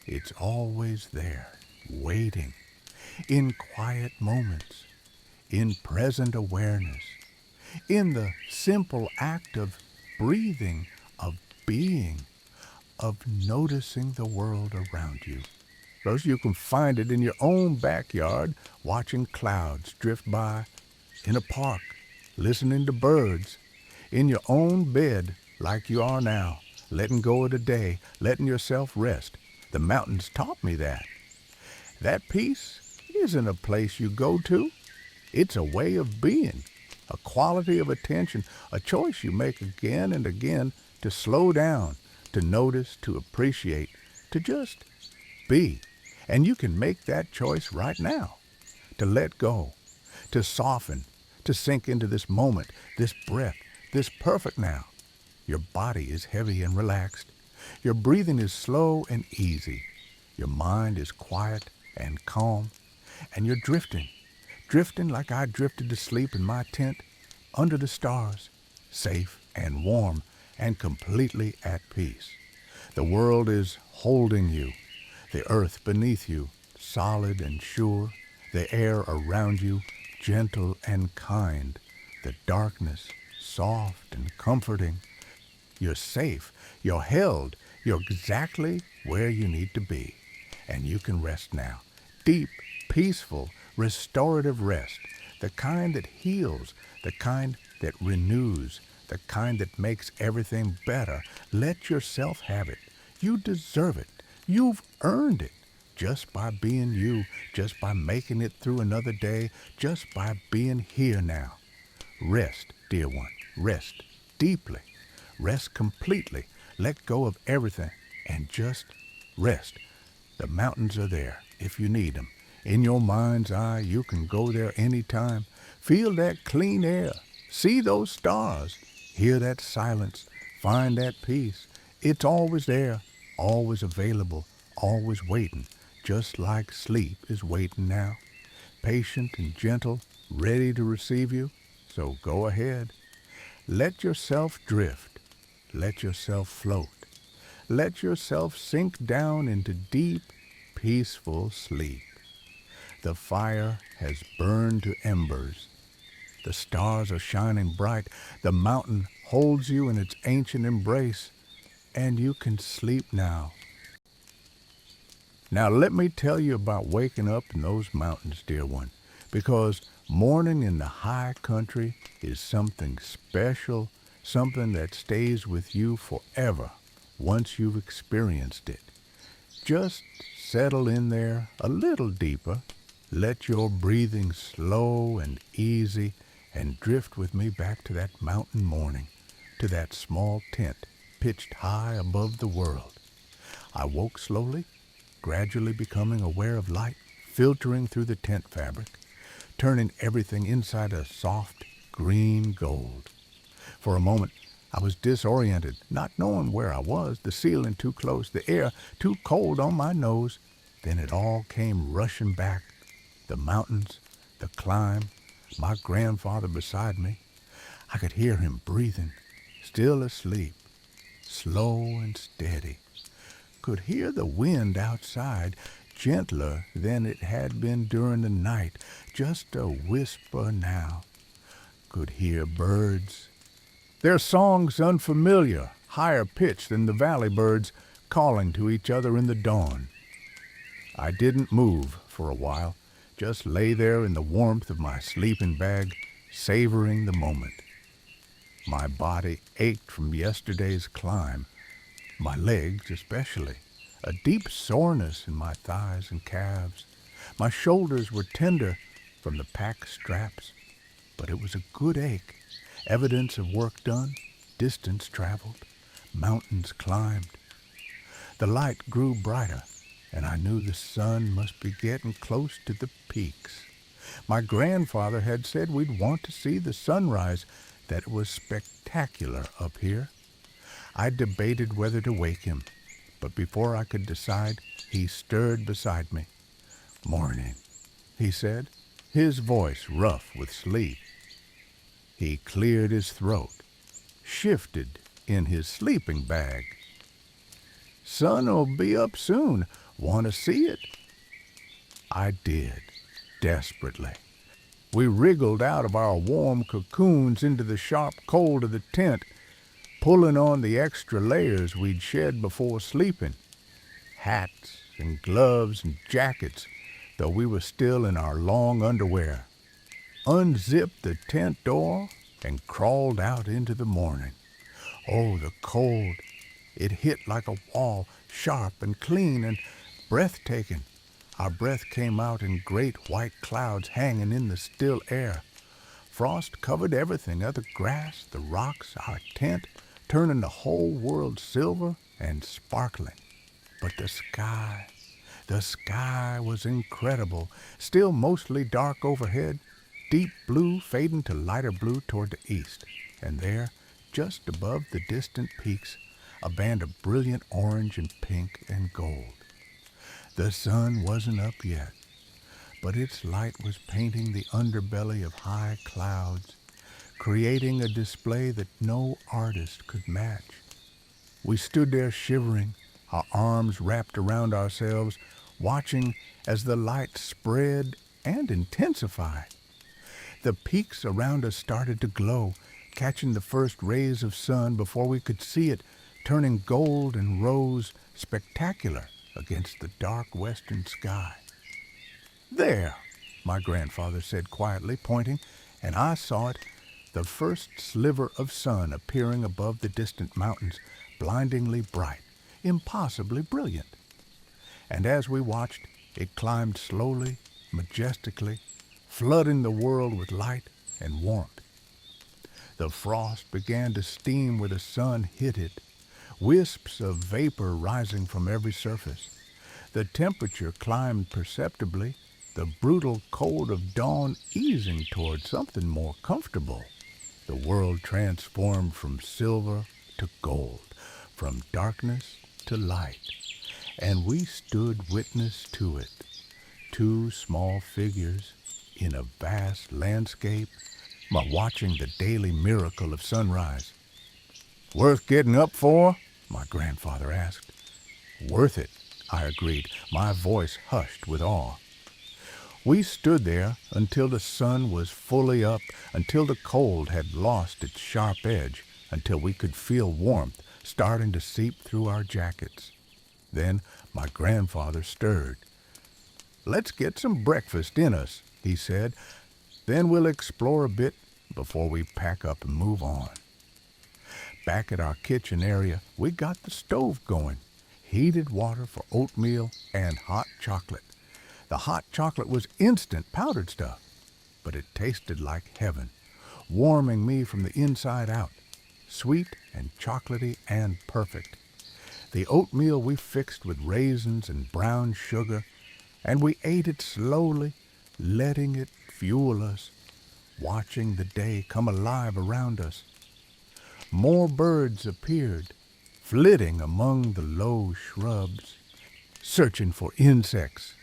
it's always there, waiting, in quiet moments, in present awareness, in the simple act of breathing, of being, of noticing the world around you. Thus you can find it in your own backyard, watching clouds drift by, in a park, listening to birds, in your own bed like you are now, letting go of the day, letting yourself rest. The mountains taught me that. That peace isn't a place you go to. It's a way of being, a quality of attention, a choice you make again and again to slow down, to notice, to appreciate, to just be. And you can make that choice right now, to let go, to soften, to sink into this moment, this breath, this perfect now. Your body is heavy and relaxed. Your breathing is slow and easy. Your mind is quiet and calm. And you're drifting like I drifted to sleep in my tent under the stars, safe and warm and completely at peace. The world is holding you, the earth beneath you, solid and sure, the air around you, gentle and kind, the darkness, soft and comforting. You're safe, you're held, you're exactly where you need to be. And you can rest now. Deep, peaceful, restorative rest. The kind that heals, the kind that renews, the kind that makes everything better. Let yourself have it. You deserve it. You've earned it. Just by being you, just by making it through another day, just by being here now. Rest, dear one. Rest deeply. Rest completely. Let go of everything and just rest. The mountains are there if you need them. In your mind's eye, you can go there anytime. Feel that clean air. See those stars. Hear that silence. Find that peace. It's always there, always available, always waiting, just like sleep is waiting now. Patient and gentle, ready to receive you. So go ahead. Let yourself drift. Let yourself float. Let yourself sink down into deep, peaceful sleep. The fire has burned to embers. The stars are shining bright. The mountain holds you in its ancient embrace, and you can sleep now. Now let me tell you about waking up in those mountains, dear one, because morning in the high country is something special, something that stays with you forever once you've experienced it. Just settle in there a little deeper. Let your breathing slow and easy and drift with me back to that mountain morning, to that small tent pitched high above the world. I woke slowly, gradually becoming aware of light filtering through the tent fabric, turning everything inside a soft green gold. For a moment, I was disoriented, not knowing where I was, the ceiling too close, the air too cold on my nose. Then it all came rushing back. The mountains, The climb, my grandfather beside me, I could hear him breathing, still asleep, slow and steady. Could hear the wind outside, gentler than it had been during the night, just a whisper now. Could hear birds, their songs unfamiliar, higher pitched than the valley birds, calling to each other in the dawn. I didn't move for a while, just lay there in the warmth of my sleeping bag, savoring the moment. My body ached from yesterday's climb, my legs especially, a deep soreness in my thighs and calves. My shoulders were tender from the pack straps, but it was a good ache, evidence of work done, distance traveled, mountains climbed. The light grew brighter, and I knew the sun must be getting close to the peaks. My grandfather had said we'd want to see the sunrise, that it was spectacular up here. I debated whether to wake him, but before I could decide, he stirred beside me. "Morning," he said, his voice rough with sleep. He cleared his throat, shifted in his sleeping bag. "Sun'll be up soon. Want to see it?" I did, desperately. We wriggled out of our warm cocoons into the sharp cold of the tent, pulling on the extra layers we'd shed before sleeping. Hats and gloves and jackets, though we were still in our long underwear. Unzipped the tent door and crawled out into the morning. Oh, the cold! It hit like a wall, sharp and clean and breathtaking. Our breath came out in great white clouds hanging in the still air. Frost covered everything, the grass, the rocks, our tent, turning the whole world silver and sparkling. But the sky was incredible, still mostly dark overhead, deep blue fading to lighter blue toward the east, and there, just above the distant peaks, a band of brilliant orange and pink and gold. The sun wasn't up yet, but its light was painting the underbelly of high clouds, creating a display that no artist could match. We stood there shivering, our arms wrapped around ourselves, watching as the light spread and intensified. The peaks around us started to glow, catching the first rays of sun before we could see it, turning gold and rose, spectacular against the dark western sky. "There," my grandfather said quietly, pointing, and I saw it, the first sliver of sun appearing above the distant mountains, blindingly bright, impossibly brilliant. And as we watched, it climbed slowly, majestically, flooding the world with light and warmth. The frost began to steam where the sun hit it, wisps of vapor rising from every surface. The temperature climbed perceptibly, the brutal cold of dawn easing toward something more comfortable. The world transformed from silver to gold, from darkness to light, and we stood witness to it, two small figures in a vast landscape, watching the daily miracle of sunrise. "Worth getting up for?" my grandfather asked. "Worth it," I agreed, my voice hushed with awe. We stood there until the sun was fully up, until the cold had lost its sharp edge, until we could feel warmth starting to seep through our jackets. Then my grandfather stirred. "Let's get some breakfast in us," he said. "Then we'll explore a bit before we pack up and move on." Back at our kitchen area, we got the stove going, heated water for oatmeal and hot chocolate. The hot chocolate was instant powdered stuff, but it tasted like heaven, warming me from the inside out, sweet and chocolatey and perfect. The oatmeal we fixed with raisins and brown sugar, and we ate it slowly, letting it fuel us, watching the day come alive around us. More birds appeared, flitting among the low shrubs, searching for insects.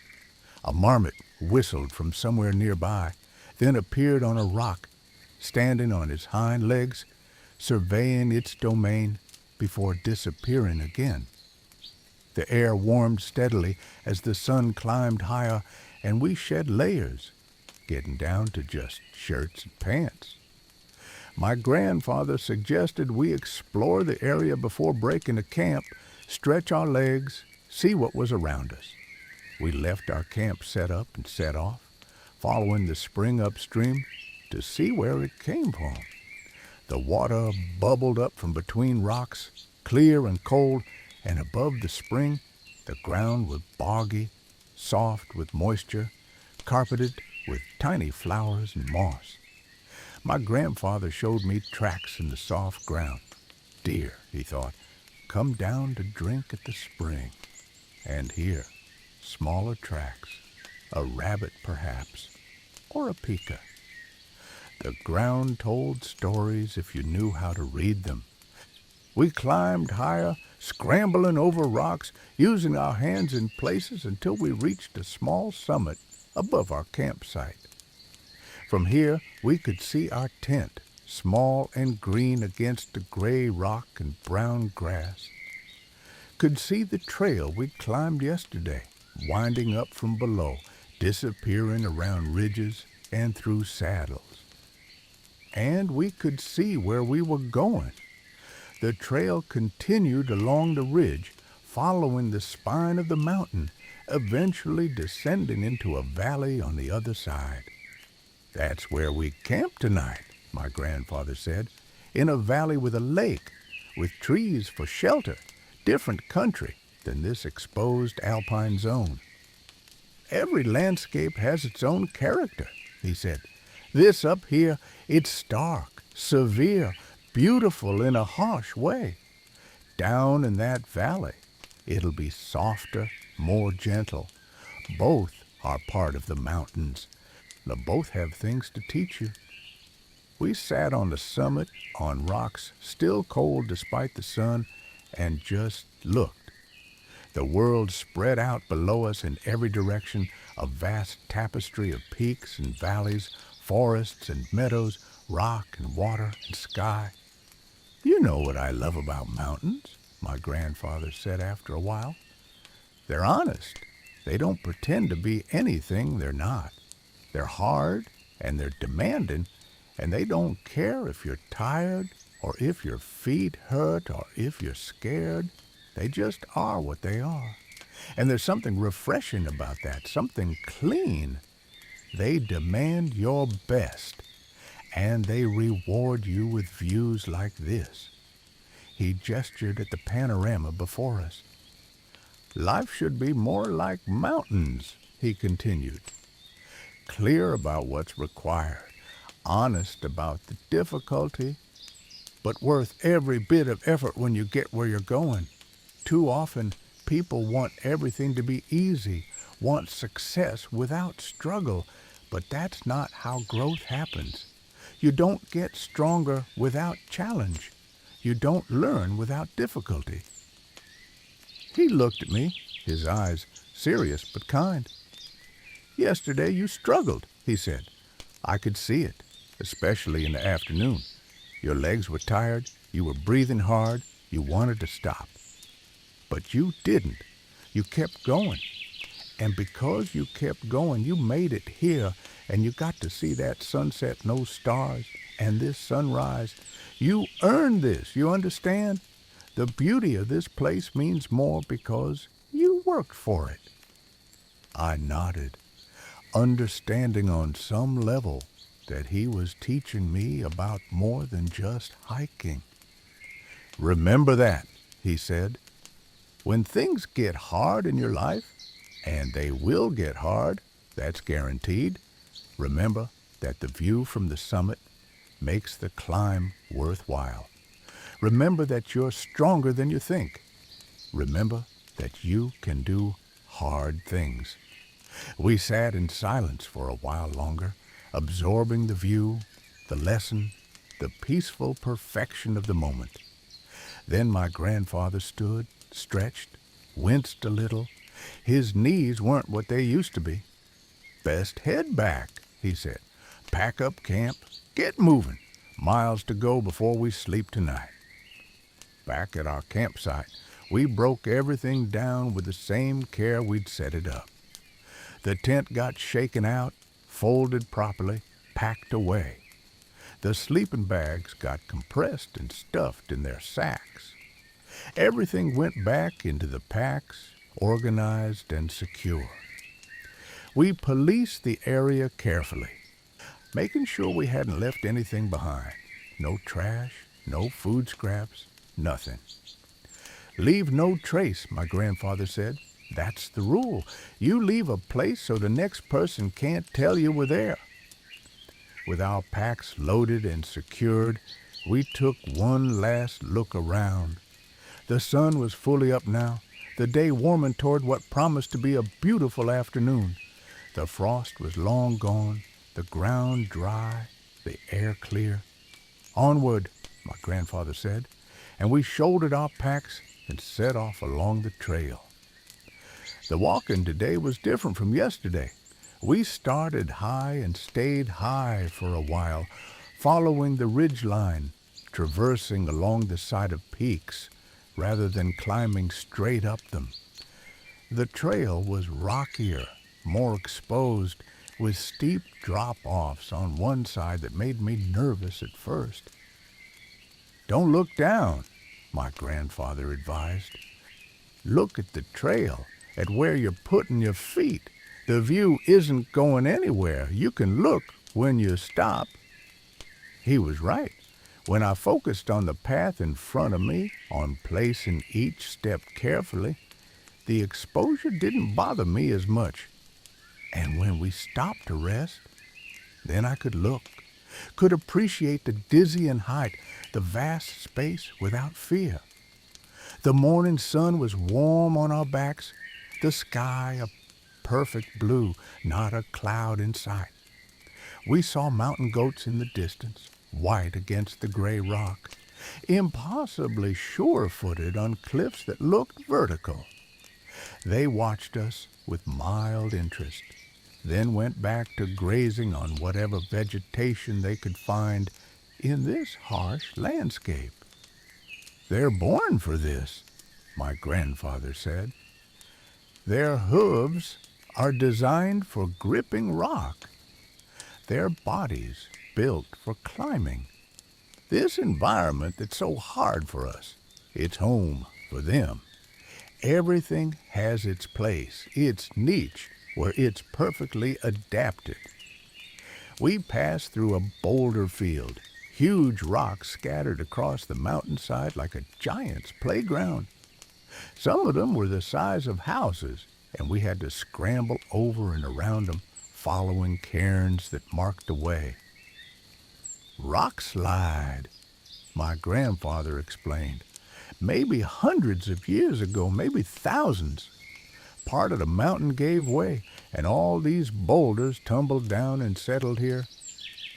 A marmot whistled from somewhere nearby, then appeared on a rock, standing on his hind legs, surveying its domain before disappearing again. The air warmed steadily as the sun climbed higher, and we shed layers, getting down to just shirts and pants. My grandfather suggested we explore the area before breaking a camp, stretch our legs, see what was around us. We left our camp set up and set off, following the spring upstream to see where it came from. The water bubbled up from between rocks, clear and cold, and above the spring, the ground was boggy, soft with moisture, carpeted with tiny flowers and moss. My grandfather showed me tracks in the soft ground. Deer, he thought, come down to drink at the spring. And here, smaller tracks, a rabbit perhaps, or a pika. The ground told stories if you knew how to read them. We climbed higher, scrambling over rocks, using our hands in places until we reached a small summit above our campsite. From here, we could see our tent, small and green against the gray rock and brown grass. Could see the trail we climbed yesterday, winding up from below, disappearing around ridges and through saddles. And we could see where we were going. The trail continued along the ridge, following the spine of the mountain, eventually descending into a valley on the other side. That's where we camped tonight, my grandfather said, in a valley with a lake, with trees for shelter, different country than this exposed alpine zone. Every landscape has its own character, he said. This up here, it's stark, severe, beautiful in a harsh way. Down in that valley, it'll be softer, more gentle. Both are part of the mountains. They both have things to teach you. We sat on the summit, on rocks still cold despite the sun, and just looked. The world spread out below us in every direction, a vast tapestry of peaks and valleys, forests and meadows, rock and water and sky. You know what I love about mountains, my grandfather said after a while. They're honest. They don't pretend to be anything they're not. They're hard and they're demanding, and they don't care if you're tired or if your feet hurt or if you're scared. They just are what they are. And there's something refreshing about that, something clean. They demand your best, and they reward you with views like this. He gestured at the panorama before us. Life should be more like mountains, he continued. Clear about what's required, honest about the difficulty, but worth every bit of effort when you get where you're going. Too often, people want everything to be easy, want success without struggle, but that's not how growth happens. You don't get stronger without challenge. You don't learn without difficulty. He looked at me, his eyes serious but kind. Yesterday you struggled, he said. I could see it, especially in the afternoon. Your legs were tired, you were breathing hard, you wanted to stop. But you didn't. You kept going. And because you kept going, you made it here, and you got to see that sunset, no stars, and this sunrise. You earned this, you understand? The beauty of this place means more because you worked for it. I nodded, understanding on some level that he was teaching me about more than just hiking. Remember that, he said. When things get hard in your life, and they will get hard, that's guaranteed, remember that the view from the summit makes the climb worthwhile. Remember that you're stronger than you think. Remember that you can do hard things. We sat in silence for a while longer, absorbing the view, the lesson, the peaceful perfection of the moment. Then my grandfather stood, stretched, winced a little. His knees weren't what they used to be. Best head back, he said. pack up camp, get moving. Miles to go before we sleep tonight. Back at our campsite, we broke everything down with the same care we'd set it up. The tent got shaken out, folded properly, packed away. The sleeping bags got compressed and stuffed in their sacks. Everything went back into the packs, organized and secure. We policed the area carefully, making sure we hadn't left anything behind. No trash, no food scraps, nothing. Leave no trace, my grandfather said. That's the rule. You leave a place so the next person can't tell you were there. With our packs loaded and secured, we took one last look around. The sun was fully up now, the day warming toward what promised to be a beautiful afternoon. The frost was long gone, the ground dry, the air clear. Onward, my grandfather said, and we shouldered our packs and set off along the trail. The walking today was different from yesterday. We started high and stayed high for a while, following the ridge line, traversing along the side of peaks rather than climbing straight up them. The trail was rockier, more exposed, with steep drop-offs on one side that made me nervous at first. Don't look down, my grandfather advised. Look at the trail, at where you're putting your feet. The view isn't going anywhere. You can look when you stop. He was right. When I focused on the path in front of me, on placing each step carefully, the exposure didn't bother me as much. And when we stopped to rest, then I could look, could appreciate the dizzying height, the vast space without fear. The morning sun was warm on our backs, the sky a perfect blue, not a cloud in sight. We saw mountain goats in the distance, white against the gray rock, impossibly sure-footed on cliffs that looked vertical. They watched us with mild interest, then went back to grazing on whatever vegetation they could find in this harsh landscape. They're born for this, my grandfather said. Their hooves are designed for gripping rock. Their bodies built for climbing. This environment that's so hard for us, it's home for them. Everything has its place, its niche, where it's perfectly adapted. We passed through a boulder field, huge rocks scattered across the mountainside like a giant's playground. Some of them were the size of houses, and we had to scramble over and around them, following cairns that marked the way. Rock slide, my grandfather explained. Maybe hundreds of years ago, maybe thousands. Part of the mountain gave way, and all these boulders tumbled down and settled here.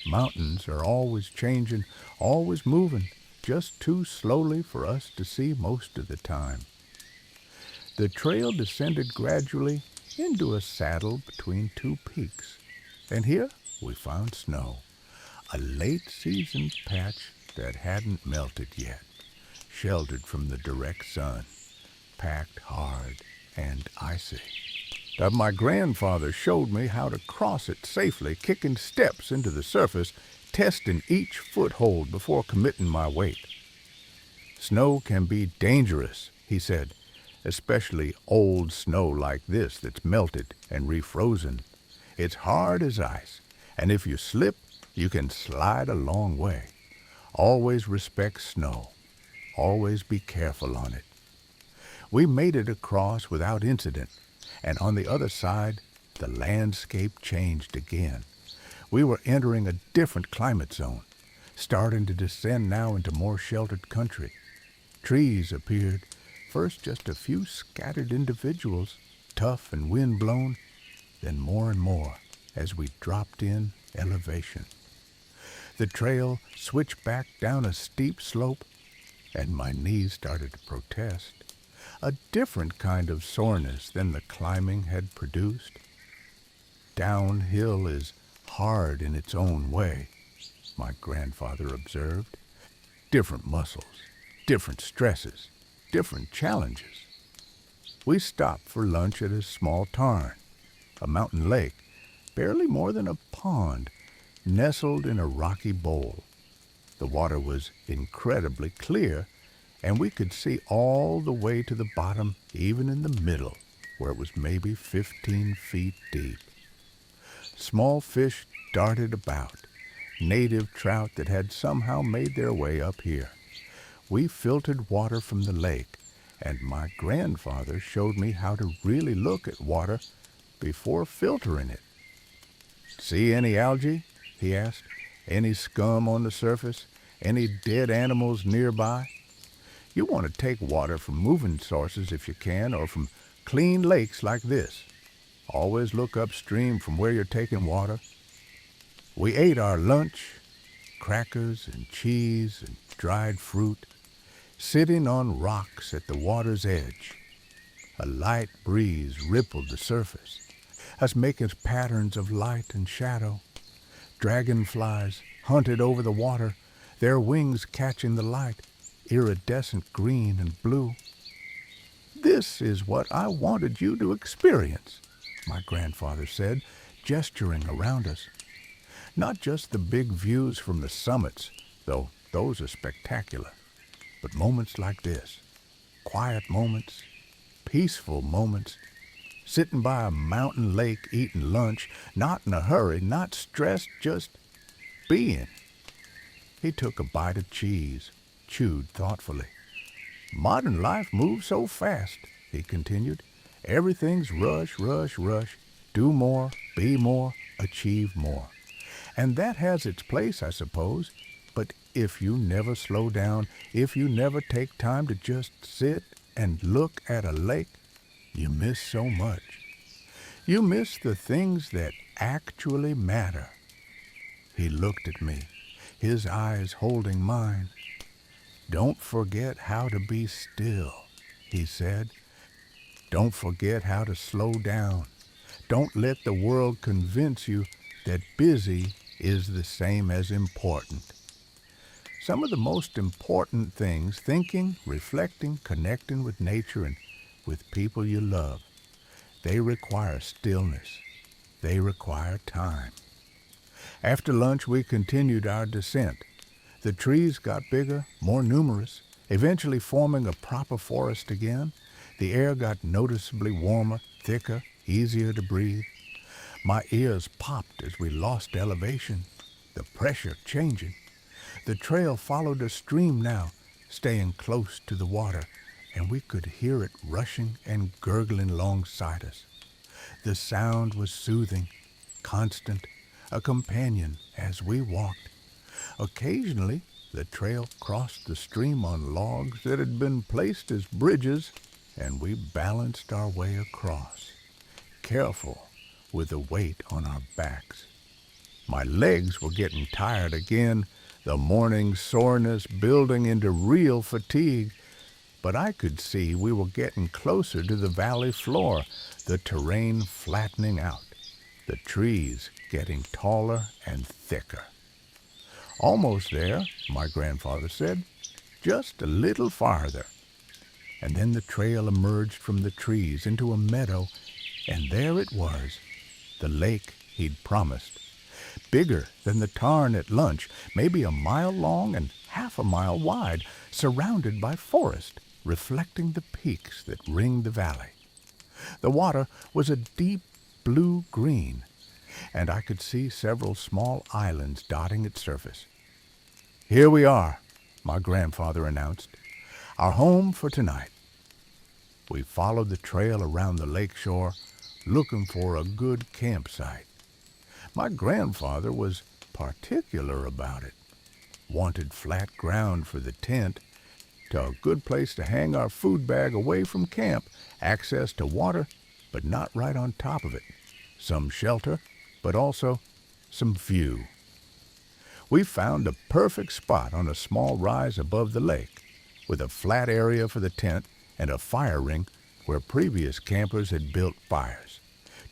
Mountains are always changing, always moving, just too slowly for us to see most of the time. The trail descended gradually into a saddle between two peaks, and here we found snow, a late-season patch that hadn't melted yet, sheltered from the direct sun, packed hard and icy. My grandfather showed me how to cross it safely, kicking steps into the surface, testing each foothold before committing my weight. Snow can be dangerous, he said, especially old snow like this that's melted and refrozen. It's hard as ice, and if you slip, you can slide a long way. Always respect snow. Always be careful on it. We made it across without incident, and on the other side, the landscape changed again. We were entering a different climate zone, starting to descend now into more sheltered country. Trees appeared, first just a few scattered individuals, tough and wind-blown, then more and more as we dropped in elevation. The trail switched back down a steep slope, and my knees started to protest. A different kind of soreness than the climbing had produced. Downhill is hard in its own way, my grandfather observed. Different muscles, different stresses, different challenges. We stopped for lunch at a small tarn, a mountain lake, barely more than a pond, nestled in a rocky bowl. The water was incredibly clear, and we could see all the way to the bottom, even in the middle, where it was maybe 15 feet deep. Small fish darted about, native trout that had somehow made their way up here. We filtered water from the lake, and my grandfather showed me how to really look at water before filtering it. "See any algae?" he asked. "Any scum on the surface? Any dead animals nearby? You want to take water from moving sources if you can, or from clean lakes like this. Always look upstream from where you're taking water." We ate our lunch, crackers and cheese and dried fruit, sitting on rocks at the water's edge. A light breeze rippled the surface, us making patterns of light and shadow. Dragonflies hunted over the water, their wings catching the light, iridescent green and blue. "This is what I wanted you to experience," my grandfather said, gesturing around us. "Not just the big views from the summits, though those are spectacular, but moments like this, quiet moments, peaceful moments, sitting by a mountain lake eating lunch, not in a hurry, not stressed, just being." He took a bite of cheese, chewed thoughtfully. "Modern life moves so fast," he continued. "Everything's rush, rush, rush. Do more, be more, achieve more. And that has its place, I suppose. But if you never slow down, if you never take time to just sit and look at a lake, you miss so much. You miss the things that actually matter." He looked at me, his eyes holding mine. "Don't forget how to be still," he said. "Don't forget how to slow down. Don't let the world convince you that busy is the same as important. Some of the most important things, thinking, reflecting, connecting with nature and with people you love, they require stillness. They require time." After lunch, we continued our descent. The trees got bigger, more numerous, eventually forming a proper forest again. The air got noticeably warmer, thicker, easier to breathe. My ears popped as we lost elevation, the pressure changing. The trail followed a stream now, staying close to the water, and we could hear it rushing and gurgling alongside us. The sound was soothing, constant, a companion as we walked. Occasionally, the trail crossed the stream on logs that had been placed as bridges, and we balanced our way across, careful with the weight on our backs. My legs were getting tired again, the morning soreness building into real fatigue, but I could see we were getting closer to the valley floor, the terrain flattening out, the trees getting taller and thicker. "Almost there," my grandfather said, "just a little farther." And then the trail emerged from the trees into a meadow, and there it was, the lake he'd promised. Bigger than the tarn at lunch, maybe a mile long and half a mile wide, surrounded by forest, reflecting the peaks that ringed the valley. The water was a deep blue-green, and I could see several small islands dotting its surface. "Here we are," my grandfather announced, "our home for tonight." We followed the trail around the lake shore, looking for a good campsite. My grandfather was particular about it. Wanted flat ground for the tent, a good place to hang our food bag away from camp, access to water, but not right on top of it, some shelter, but also some view. We found a perfect spot on a small rise above the lake, with a flat area for the tent and a fire ring where previous campers had built fires.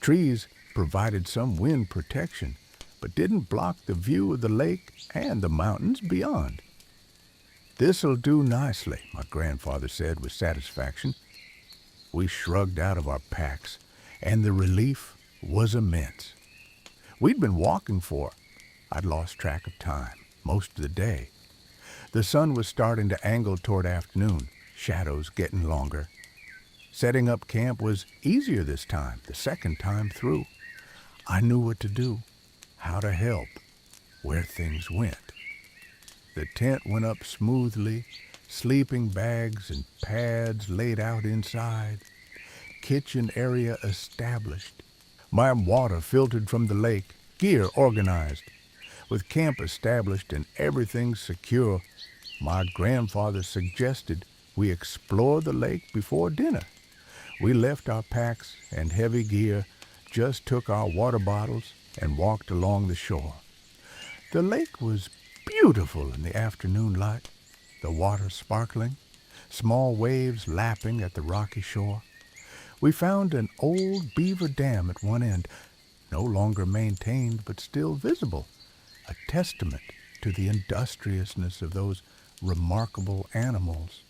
Trees provided some wind protection, but didn't block the view of the lake and the mountains beyond. "This'll do nicely," my grandfather said with satisfaction. We shrugged out of our packs, and the relief was immense. We'd been walking for, I'd lost track of time, most of the day. The sun was starting to angle toward afternoon, shadows getting longer. Setting up camp was easier this time, the second time through. I knew what to do, how to help, where things went. The tent went up smoothly, sleeping bags and pads laid out inside, kitchen area established. My water filtered from the lake, gear organized. With camp established and everything secure, my grandfather suggested we explore the lake before dinner. We left our packs and heavy gear, just took our water bottles, and walked along the shore. The lake was beautiful in the afternoon light, the water sparkling, small waves lapping at the rocky shore. We found an old beaver dam at one end, no longer maintained but still visible, a testament to the industriousness of those remarkable animals.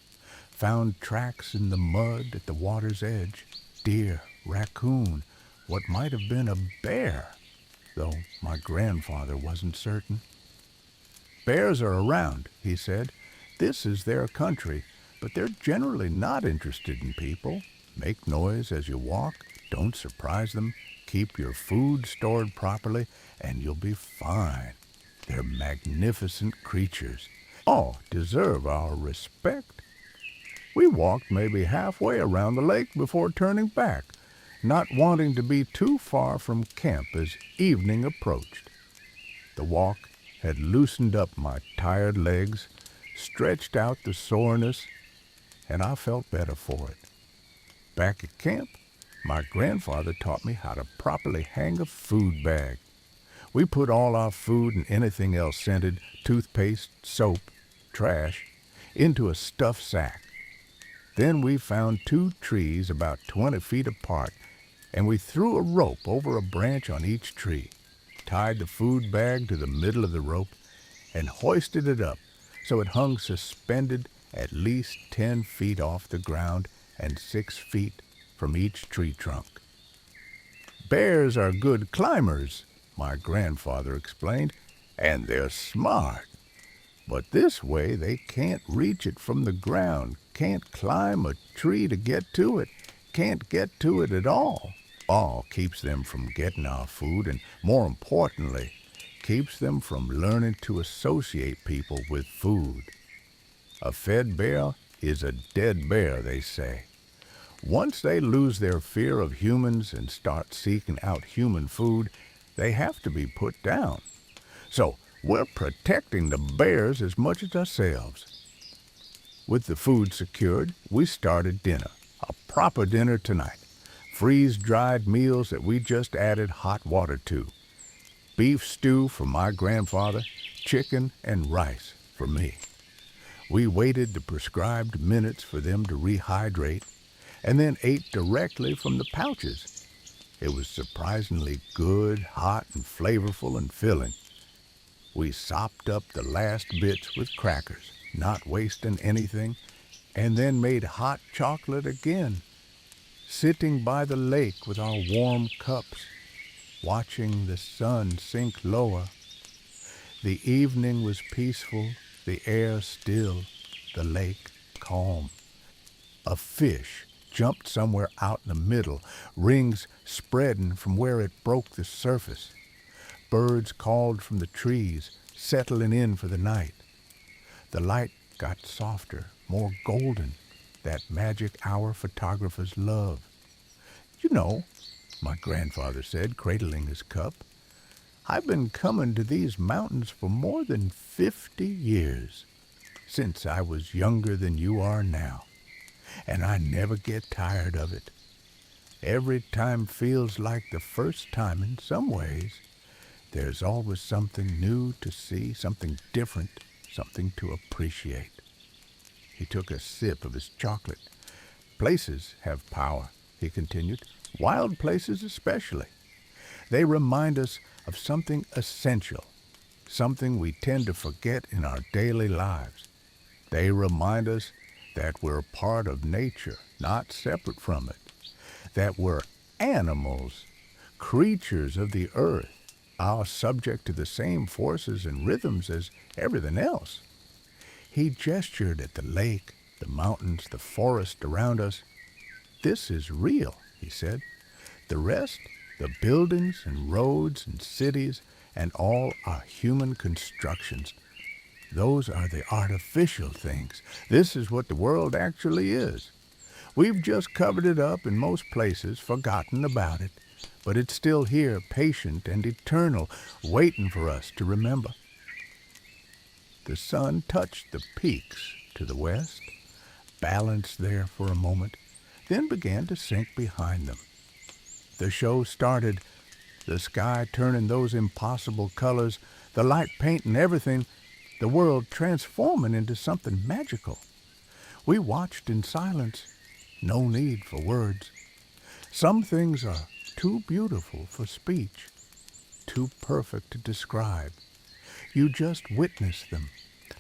Found tracks in the mud at the water's edge, deer, raccoon, what might have been a bear, though my grandfather wasn't certain. "Bears are around," he said. "This is their country, but they're generally not interested in people. Make noise as you walk, don't surprise them, keep your food stored properly, and you'll be fine. They're magnificent creatures. All deserve our respect." We walked maybe halfway around the lake before turning back, not wanting to be too far from camp as evening approached. The walk had loosened up my tired legs, stretched out the soreness, and I felt better for it. Back at camp, my grandfather taught me how to properly hang a food bag. We put all our food and anything else scented, toothpaste, soap, trash, into a stuffed sack. Then we found 2 trees about 20 feet apart, and we threw a rope over a branch on each tree, tied the food bag to the middle of the rope, and hoisted it up so it hung suspended at least 10 feet off the ground and 6 feet from each tree trunk. "Bears are good climbers," my grandfather explained, "and they're smart. But this way they can't reach it from the ground, can't climb a tree to get to it, can't get to it at all. All keeps them from getting our food and, more importantly, keeps them from learning to associate people with food. A fed bear is a dead bear, they say. Once they lose their fear of humans and start seeking out human food, they have to be put down. So we're protecting the bears as much as ourselves." With the food secured, we started dinner, a proper dinner tonight. Freeze-dried meals that we just added hot water to. Beef stew for my grandfather, chicken and rice for me. We waited the prescribed minutes for them to rehydrate, and then ate directly from the pouches. It was surprisingly good, hot, and flavorful and filling. We sopped up the last bits with crackers, not wasting anything, and then made hot chocolate again, sitting by the lake with our warm cups, watching the sun sink lower. The evening was peaceful, the air still, the lake calm. A fish jumped somewhere out in the middle, rings spreading from where it broke the surface. Birds called from the trees, settling in for the night. The light got softer, more golden, that magic hour photographers love. "You know," my grandfather said, cradling his cup, "I've been coming to these mountains for more than 50 years, since I was younger than you are now, and I never get tired of it. Every time feels like the first time in some ways. There's always something new to see, something different, something to appreciate." He took a sip of his chocolate. "Places have power," he continued, "wild places especially. They remind us of something essential, something we tend to forget in our daily lives. They remind us that we're part of nature, not separate from it, that we're animals, creatures of the earth, are subject to the same forces and rhythms as everything else. He gestured at the lake, the mountains, the forest around us. This is real, he said. The rest, the buildings and roads and cities and all are human constructions. Those are the artificial things. This is what the world actually is. We've just covered it up in most places, forgotten about it, but it's still here, patient and eternal, waiting for us to remember. The sun touched the peaks to the west, balanced there for a moment, then began to sink behind them. The show started, the sky turning those impossible colors, the light painting everything, the world transforming into something magical. We watched in silence, no need for words. Some things are too beautiful for speech, too perfect to describe. You just witness them,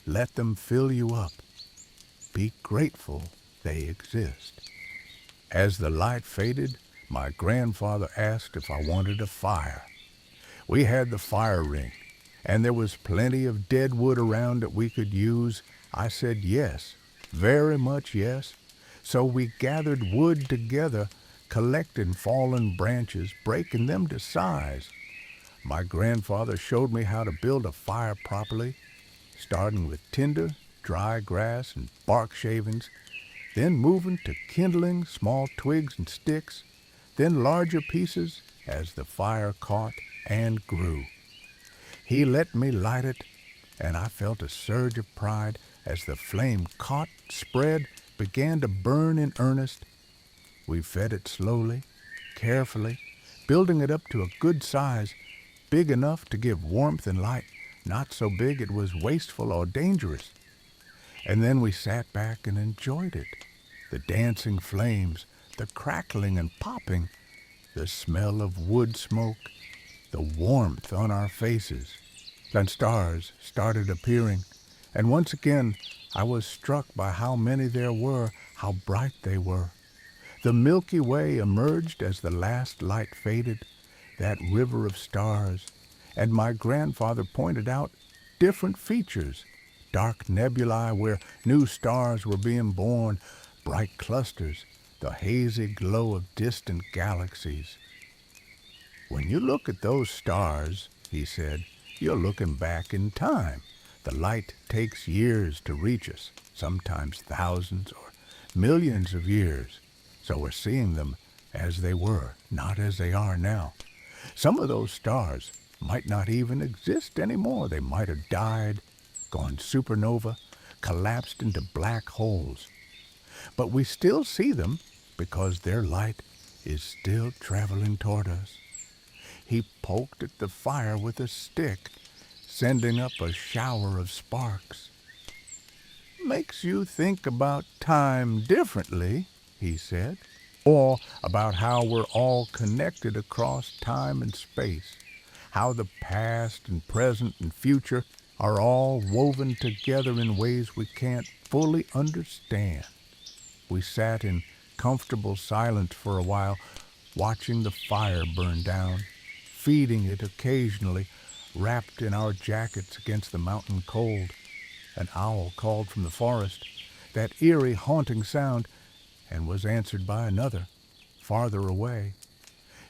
let them fill you up. Be grateful they exist. As the light faded, my grandfather asked if I wanted a fire. We had the fire ring, and there was plenty of dead wood around that we could use. I said yes, very much yes. So we gathered wood together, collecting fallen branches, breaking them to size. My grandfather showed me how to build a fire properly, starting with tinder, dry grass, and bark shavings, then moving to kindling, small twigs and sticks, then larger pieces as the fire caught and grew. He let me light it, and I felt a surge of pride as the flame caught, spread, began to burn in earnest. We fed it slowly, carefully, building it up to a good size, big enough to give warmth and light, not so big it was wasteful or dangerous. And then we sat back and enjoyed it. The dancing flames, the crackling and popping, the smell of wood smoke, the warmth on our faces. Then stars started appearing, and once again I was struck by how many there were, how bright they were. The Milky Way emerged as the last light faded, that river of stars, and my grandfather pointed out different features, dark nebulae where new stars were being born, bright clusters, the hazy glow of distant galaxies. When you look at those stars, he said, you're looking back in time. The light takes years to reach us, sometimes thousands or millions of years. So we're seeing them as they were, not as they are now. Some of those stars might not even exist anymore. They might have died, gone supernova, collapsed into black holes. But we still see them because their light is still traveling toward us. He poked at the fire with a stick, sending up a shower of sparks. Makes you think about time differently, he said, or about how we're all connected across time and space, how the past and present and future are all woven together in ways we can't fully understand. We sat in comfortable silence for a while, watching the fire burn down, feeding it occasionally, wrapped in our jackets against the mountain cold. An owl called from the forest, that eerie, haunting sound, and was answered by another, farther away.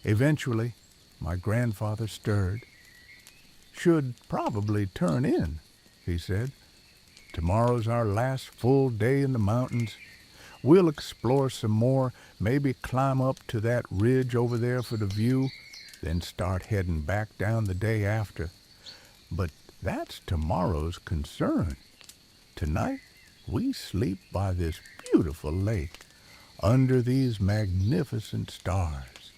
Eventually, my grandfather stirred. Should probably turn in, he said. Tomorrow's our last full day in the mountains. We'll explore some more, maybe climb up to that ridge over there for the view, then start heading back down the day after. But that's tomorrow's concern. Tonight, we sleep by this beautiful lake, under these magnificent stars.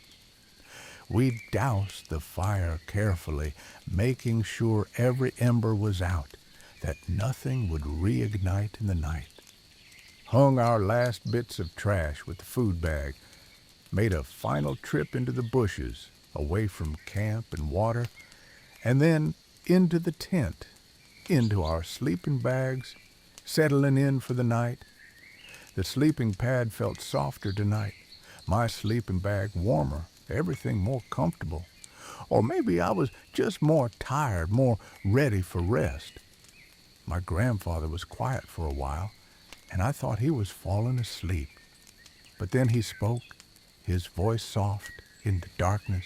We doused the fire carefully, making sure every ember was out, that nothing would reignite in the night. Hung our last bits of trash with the food bag, made a final trip into the bushes, away from camp and water, and then into the tent, into our sleeping bags, settling in for the night. The sleeping pad felt softer tonight, my sleeping bag warmer, everything more comfortable. Or maybe I was just more tired, more ready for rest. My grandfather was quiet for a while, and I thought he was falling asleep. But then he spoke, his voice soft in the darkness.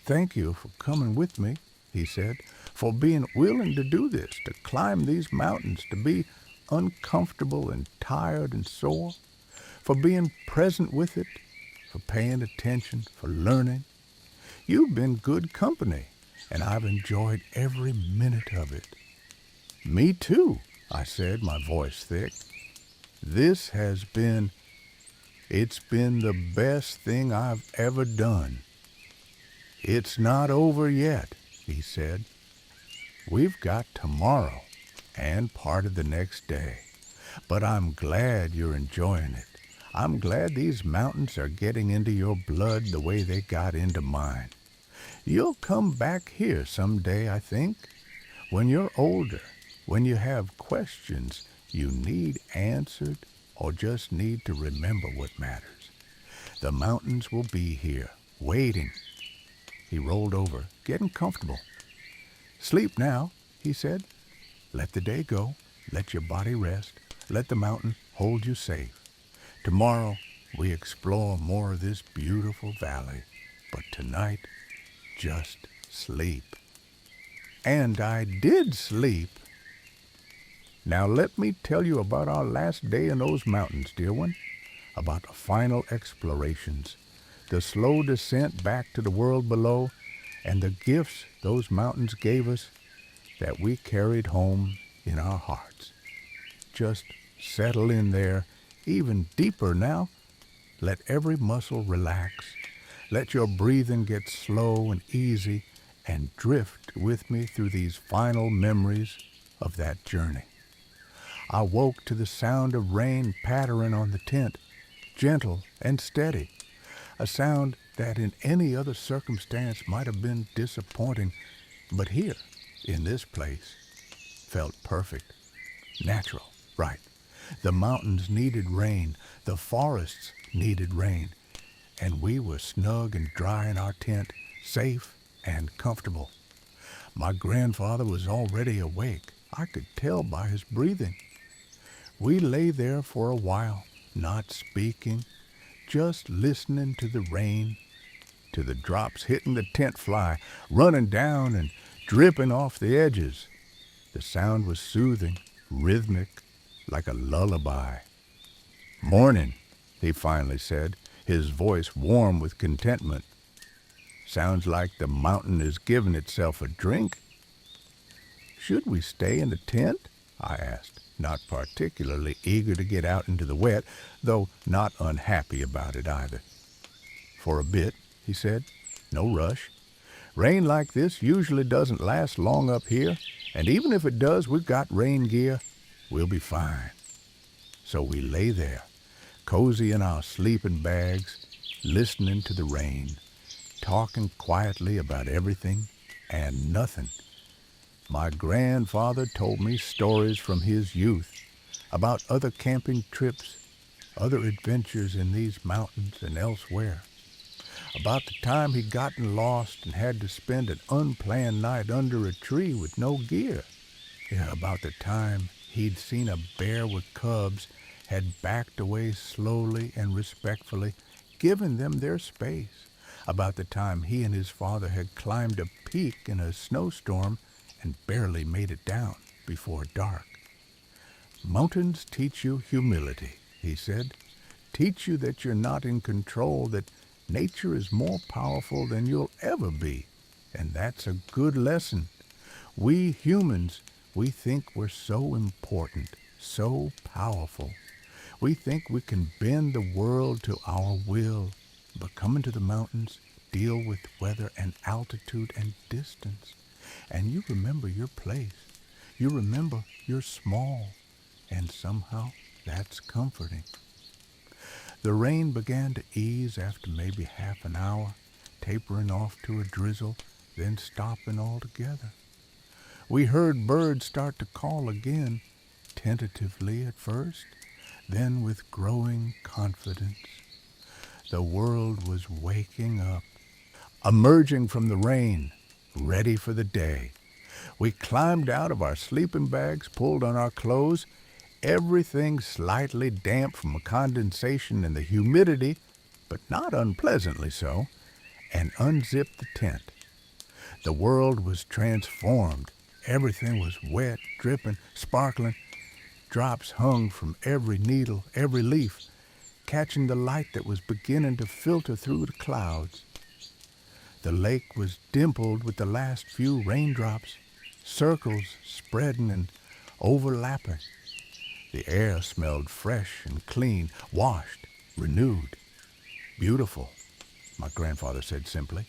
"Thank you for coming with me," he said, "for being willing to do this, to climb these mountains, to be uncomfortable and tired and sore, for being present with it, for paying attention, for learning. You've been good company, and I've enjoyed every minute of it." "Me too," I said, my voice thick. It's been the best thing I've ever done." "It's not over yet," he said. "We've got tomorrow and part of the next day. But I'm glad you're enjoying it. I'm glad these mountains are getting into your blood the way they got into mine. You'll come back here someday, I think, when you're older, when you have questions you need answered or just need to remember what matters. The mountains will be here, waiting." He rolled over, getting comfortable. "Sleep now," he said. "Let the day go. Let your body rest. Let the mountain hold you safe. Tomorrow we explore more of this beautiful valley. But tonight, just sleep." And I did sleep. Now let me tell you about our last day in those mountains, dear one, about the final explorations, the slow descent back to the world below, and the gifts those mountains gave us that we carried home in our hearts. Just settle in there, even deeper now. Let every muscle relax. Let your breathing get slow and easy, and drift with me through these final memories of that journey. I woke to the sound of rain pattering on the tent, gentle and steady, a sound that in any other circumstance might have been disappointing, but here, in this place, felt perfect, natural, right. The mountains needed rain, the forests needed rain, and we were snug and dry in our tent, safe and comfortable. My grandfather was already awake. I could tell by his breathing. We lay there for a while, not speaking, just listening to the rain, to the drops hitting the tent fly, running down and dripping off the edges. The sound was soothing, rhythmic, like a lullaby. "Morning," he finally said, his voice warm with contentment. "Sounds like the mountain is giving itself a drink." "Should we stay in the tent?" I asked, not particularly eager to get out into the wet, though not unhappy about it either. "For a bit," he said. "No rush. Rain like this usually doesn't last long up here, and even if it does, we've got rain gear. We'll be fine." So we lay there, cozy in our sleeping bags, listening to the rain, talking quietly about everything and nothing. My grandfather told me stories from his youth about other camping trips, other adventures in these mountains and elsewhere, about the time he'd gotten lost and had to spend an unplanned night under a tree with no gear, about the time he'd seen a bear with cubs, had backed away slowly and respectfully, giving them their space, about the time he and his father had climbed a peak in a snowstorm and barely made it down before dark. "Mountains teach you humility," he said. "Teach you that you're not in control, that nature is more powerful than you'll ever be. And that's a good lesson. We humans, we think we're so important, so powerful. We think we can bend the world to our will, but coming to the mountains, deal with weather and altitude and distance. And you remember your place. You remember you're small. And somehow that's comforting." The rain began to ease after maybe half an hour, tapering off to a drizzle, then stopping altogether. We heard birds start to call again, tentatively at first, then with growing confidence. The world was waking up, emerging from the rain, ready for the day. We climbed out of our sleeping bags, pulled on our clothes, everything slightly damp from condensation and the humidity, but not unpleasantly so, and unzipped the tent. The world was transformed. Everything was wet, dripping, sparkling. Drops hung from every needle, every leaf, catching the light that was beginning to filter through the clouds. The lake was dimpled with the last few raindrops, circles spreading and overlapping. The air smelled fresh and clean, washed, renewed. Beautiful, my grandfather said simply.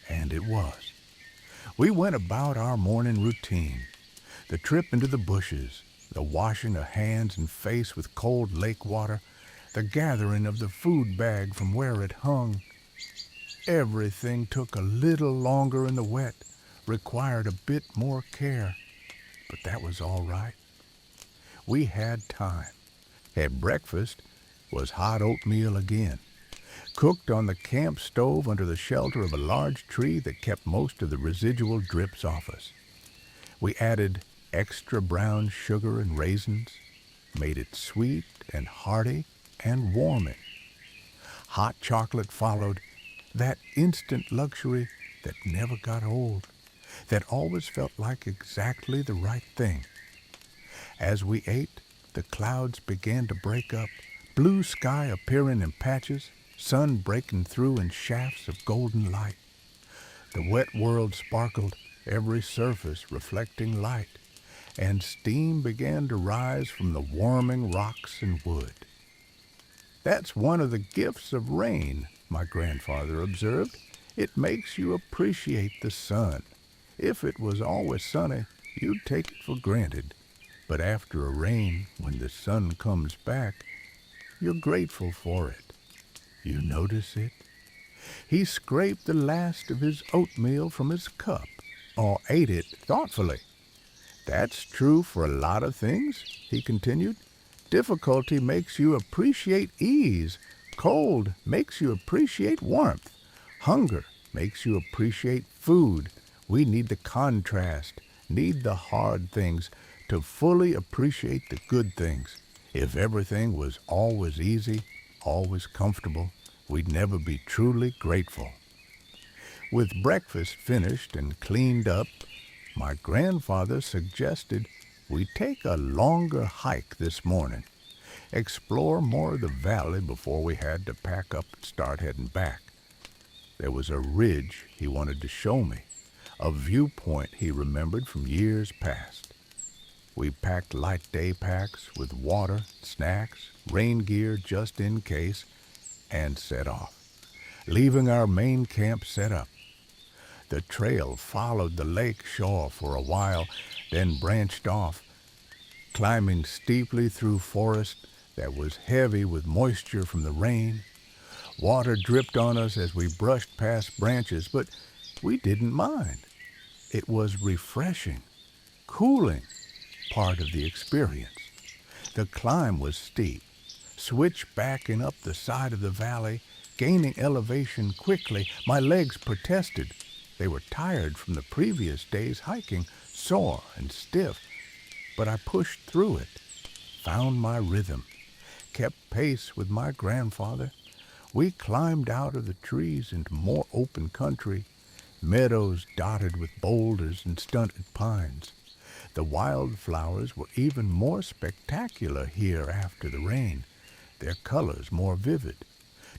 And it was. We went about our morning routine. The trip into the bushes, the washing of hands and face with cold lake water, the gathering of the food bag from where it hung. Everything took a little longer in the wet, required a bit more care, but that was all right. We had time. At breakfast was hot oatmeal again, cooked on the camp stove under the shelter of a large tree that kept most of the residual drips off us. We added extra brown sugar and raisins, made it sweet and hearty and warming. Hot chocolate followed, that instant luxury that never got old, that always felt like exactly the right thing. As we ate, the clouds began to break up, blue sky appearing in patches, sun breaking through in shafts of golden light. The wet world sparkled, every surface reflecting light, and steam began to rise from the warming rocks and wood. That's one of the gifts of rain, my grandfather observed. It makes you appreciate the sun. If it was always sunny, you'd take it for granted. But after a rain, when the sun comes back, you're grateful for it. You notice it? He scraped the last of his oatmeal from his cup, or ate it thoughtfully. That's true for a lot of things, he continued. Difficulty makes you appreciate ease. Cold makes you appreciate warmth. Hunger makes you appreciate food. We need the contrast, need the hard things to fully appreciate the good things. If everything was always easy, always comfortable, we'd never be truly grateful. With breakfast finished and cleaned up, my grandfather suggested we take a longer hike this morning, explore more of the valley before we had to pack up and start heading back. There was a ridge he wanted to show me, a viewpoint he remembered from years past. We packed light day packs with water, snacks, rain gear just in case, and set off, leaving our main camp set up. The trail followed the lake shore for a while, then branched off, climbing steeply through forest that was heavy with moisture from the rain. Water dripped on us as we brushed past branches, but we didn't mind. It was refreshing, cooling, part of the experience. The climb was steep, switchbacking up the side of the valley, gaining elevation quickly. My legs protested. They were tired from the previous day's hiking, sore and stiff, but I pushed through it, found my rhythm, kept pace with my grandfather. We climbed out of the trees into more open country, meadows dotted with boulders and stunted pines. The wildflowers were even more spectacular here after the rain, their colors more vivid,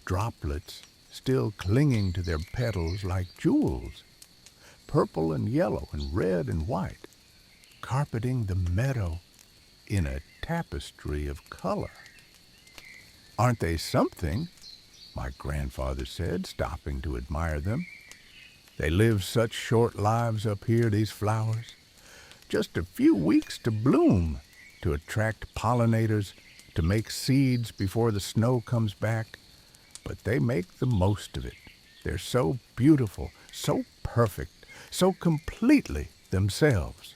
droplets still clinging to their petals like jewels, purple and yellow and red and white, carpeting the meadow in a tapestry of color. Aren't they something? My grandfather said, stopping to admire them. They live such short lives up here, these flowers. Just a few weeks to bloom, to attract pollinators, to make seeds before the snow comes back. But they make the most of it. They're so beautiful, so perfect, so completely themselves.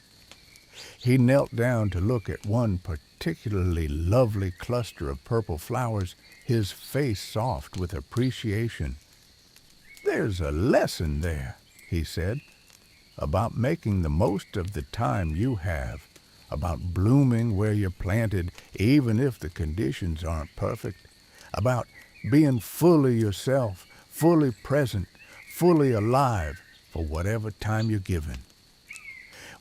He knelt down to look at one particularly lovely cluster of purple flowers, his face soft with appreciation. "There's a lesson there," he said, "about making the most of the time you have, about blooming where you're planted even if the conditions aren't perfect, about being fully yourself, fully present, fully alive for whatever time you're given."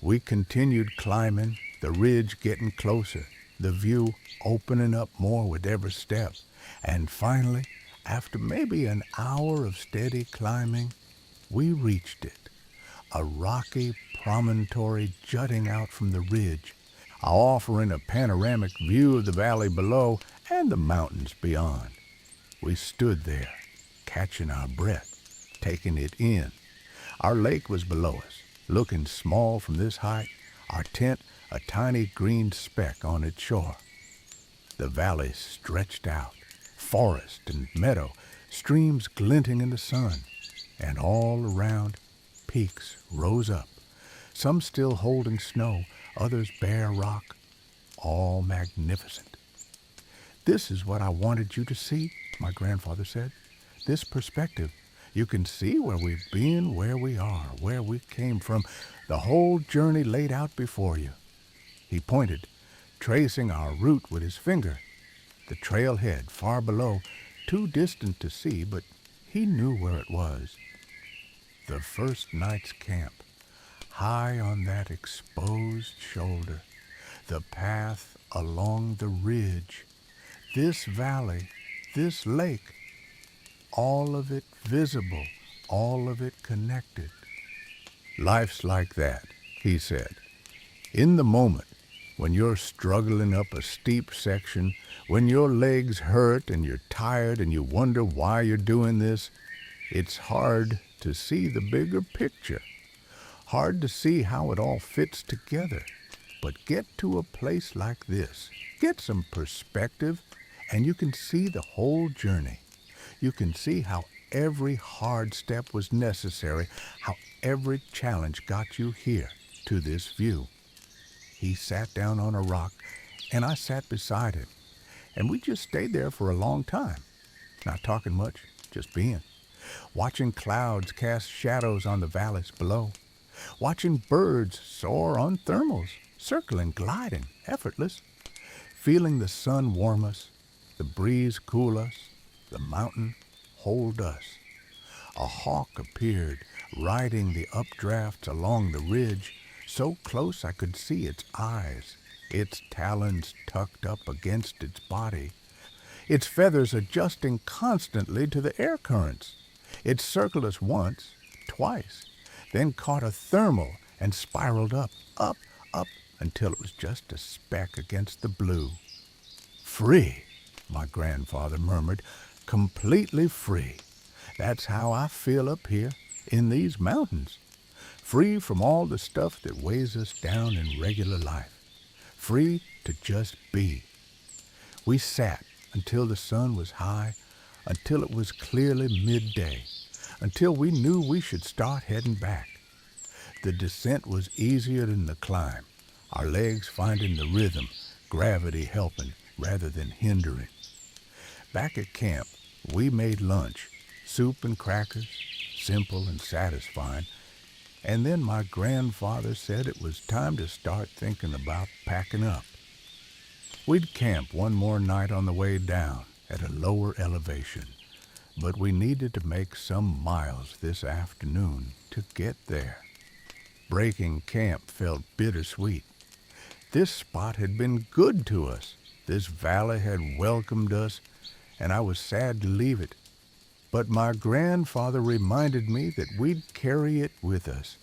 We continued climbing, the ridge getting closer, the view opening up more with every step, and finally, after maybe an hour of steady climbing, we reached it, a rocky promontory jutting out from the ridge, offering a panoramic view of the valley below and the mountains beyond. We stood there, catching our breath, taking it in. Our lake was below us, looking small from this height, our tent a tiny green speck on its shore. The valley stretched out, forest and meadow, streams glinting in the sun, and all around peaks rose up, some still holding snow, others bare rock, all magnificent. "This is what I wanted you to see," my grandfather said. "This perspective. You can see where we've been, where we are, where we came from, the whole journey laid out before you." He pointed, tracing our route with his finger. The trailhead far below, too distant to see, but he knew where it was. The first night's camp, high on that exposed shoulder, the path along the ridge, this valley, this lake, all of it visible, all of it connected. "Life's like that," he said. "In the moment, when you're struggling up a steep section, when your legs hurt and you're tired and you wonder why you're doing this, it's hard to see the bigger picture, hard to see how it all fits together. But get to a place like this, get some perspective, and you can see the whole journey. You can see how every hard step was necessary, how every challenge got you here to this view." He sat down on a rock, and I sat beside him, and we just stayed there for a long time, not talking much, just being, watching clouds cast shadows on the valleys below, watching birds soar on thermals, circling, gliding, effortless, feeling the sun warm us, the breeze cool us, the mountain hold us. A hawk appeared, riding the updrafts along the ridge, so close I could see its eyes, its talons tucked up against its body, its feathers adjusting constantly to the air currents. It circled us once, twice, then caught a thermal and spiraled up, up, up, until it was just a speck against the blue. "Free," my grandfather murmured, "completely free. That's how I feel up here in these mountains. Free from all the stuff that weighs us down in regular life. Free to just be." We sat until the sun was high, until it was clearly midday, until we knew we should start heading back. The descent was easier than the climb, our legs finding the rhythm, gravity helping rather than hindering. Back at camp, we made lunch, soup and crackers, simple and satisfying, and then my grandfather said it was time to start thinking about packing up. We'd camp one more night on the way down at a lower elevation, but we needed to make some miles this afternoon to get there. Breaking camp felt bittersweet. This spot had been good to us. This valley had welcomed us, and I was sad to leave it. But my grandfather reminded me that we'd carry it with us,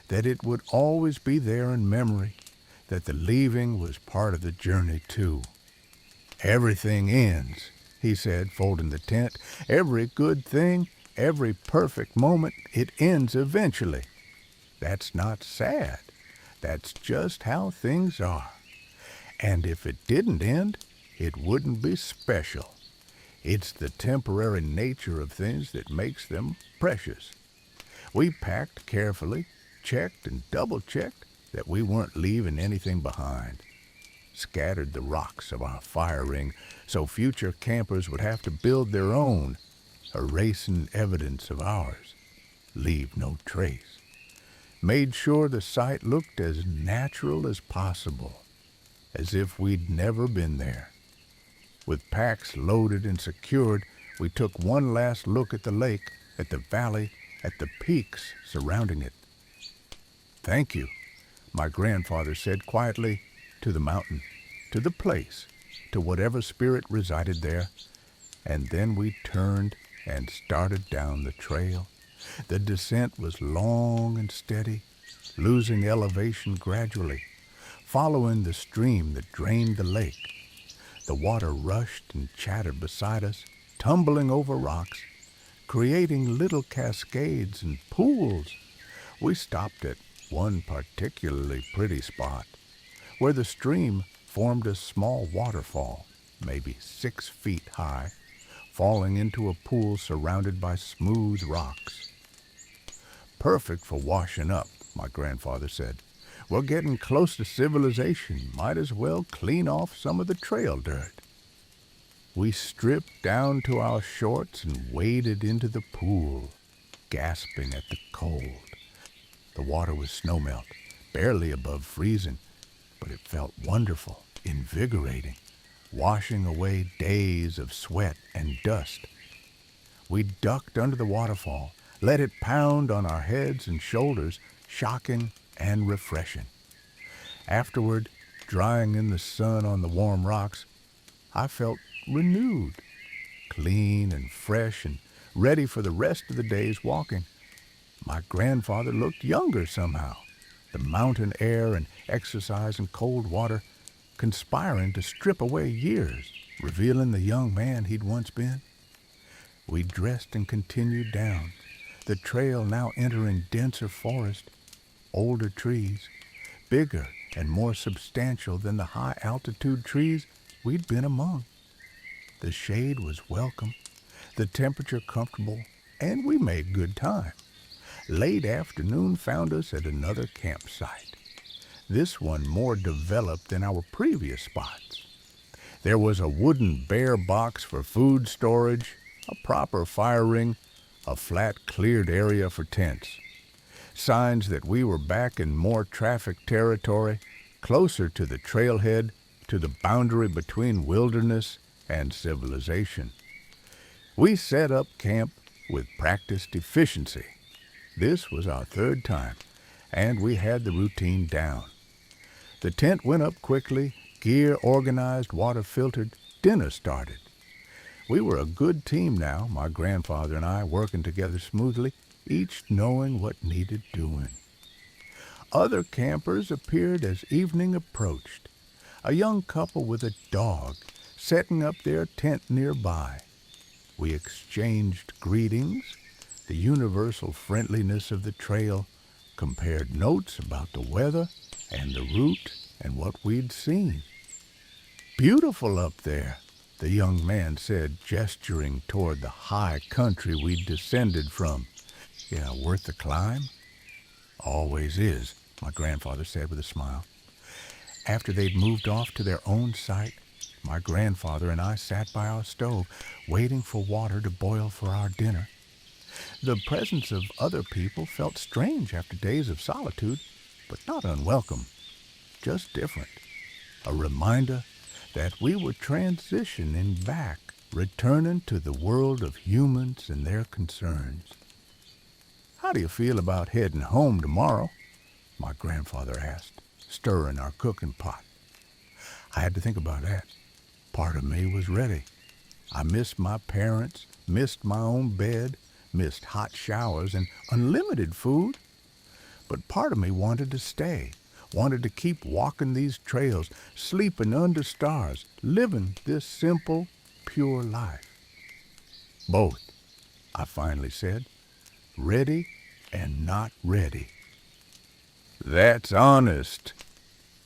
that it would always be there in memory, that the leaving was part of the journey too. "Everything ends," he said, folding the tent. "Every good thing, every perfect moment, it ends eventually. That's not sad. That's just how things are. And if it didn't end, it wouldn't be special. It's the temporary nature of things that makes them precious. We packed carefully, checked and double-checked that we weren't leaving anything behind. Scattered the rocks of our fire ring so future campers would have to build their own, erasing evidence of ours. Leave no trace. Made sure the site looked as natural as possible, as if we'd never been there. With packs loaded and secured, we took one last look at the lake, at the valley, at the peaks surrounding it. "Thank you," my grandfather said quietly, to the mountain, to the place, to whatever spirit resided there, and then we turned and started down the trail. The descent was long and steady, losing elevation gradually, following the stream that drained the lake. The water rushed and chattered beside us, tumbling over rocks, creating little cascades and pools. We stopped at one particularly pretty spot, where the stream formed a small waterfall, maybe 6 feet high, falling into a pool surrounded by smooth rocks. "Perfect for washing up," my grandfather said. "We're getting close to civilization. Might as well clean off some of the trail dirt." We stripped down to our shorts and waded into the pool, gasping at the cold. The water was snowmelt, barely above freezing, but it felt wonderful, invigorating, washing away days of sweat and dust. We ducked under the waterfall, let it pound on our heads and shoulders, shocking and refreshing. Afterward, drying in the sun on the warm rocks, I felt renewed, clean and fresh and ready for the rest of the day's walking. My grandfather looked younger somehow, the mountain air and exercise and cold water conspiring to strip away years, revealing the young man he'd once been. We dressed and continued down, the trail now entering denser forest, older trees, bigger and more substantial than the high-altitude trees we'd been among. The shade was welcome, the temperature comfortable, and we made good time. Late afternoon found us at another campsite, this one more developed than our previous spots. There was a wooden bear box for food storage, a proper fire ring, a flat cleared area for tents. Signs that we were back in more traffic territory, closer to the trailhead, to the boundary between wilderness and civilization. We set up camp with practiced efficiency. This was our third time, and we had the routine down. The tent went up quickly, gear organized, water filtered, dinner started. We were a good team now, my grandfather and I working together smoothly, each knowing what needed doing. Other campers appeared as evening approached. A young couple with a dog setting up their tent nearby. We exchanged greetings, the universal friendliness of the trail, compared notes about the weather and the route and what we'd seen. "Beautiful up there," the young man said, gesturing toward the high country we'd descended from. "Yeah, worth the climb?" "Always is," my grandfather said with a smile. After they'd moved off to their own site, my grandfather and I sat by our stove, waiting for water to boil for our dinner. The presence of other people felt strange after days of solitude, but not unwelcome, just different. A reminder that we were transitioning back, returning to the world of humans and their concerns. "How do you feel about heading home tomorrow?" my grandfather asked, stirring our cooking pot. I had to think about that. Part of me was ready. I missed my parents, missed my own bed, missed hot showers and unlimited food. But part of me wanted to stay, wanted to keep walking these trails, sleeping under stars, living this simple, pure life. "Both," I finally said, "ready and not ready." "That's honest,"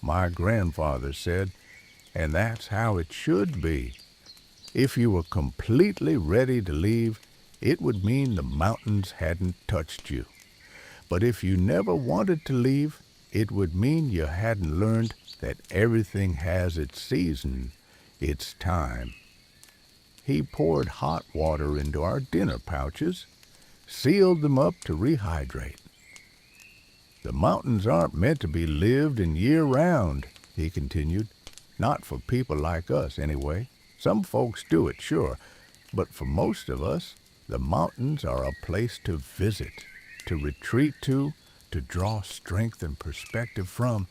my grandfather said, "and that's how it should be. If you were completely ready to leave, it would mean the mountains hadn't touched you. But if you never wanted to leave, it would mean you hadn't learned that everything has its season, its time. He poured hot water into our dinner pouches, sealed them up to rehydrate. The mountains aren't meant to be lived in year-round, he continued. Not for people like us, anyway. Some folks do it, sure. But for most of us, the mountains are a place to visit, to retreat to draw strength and perspective from,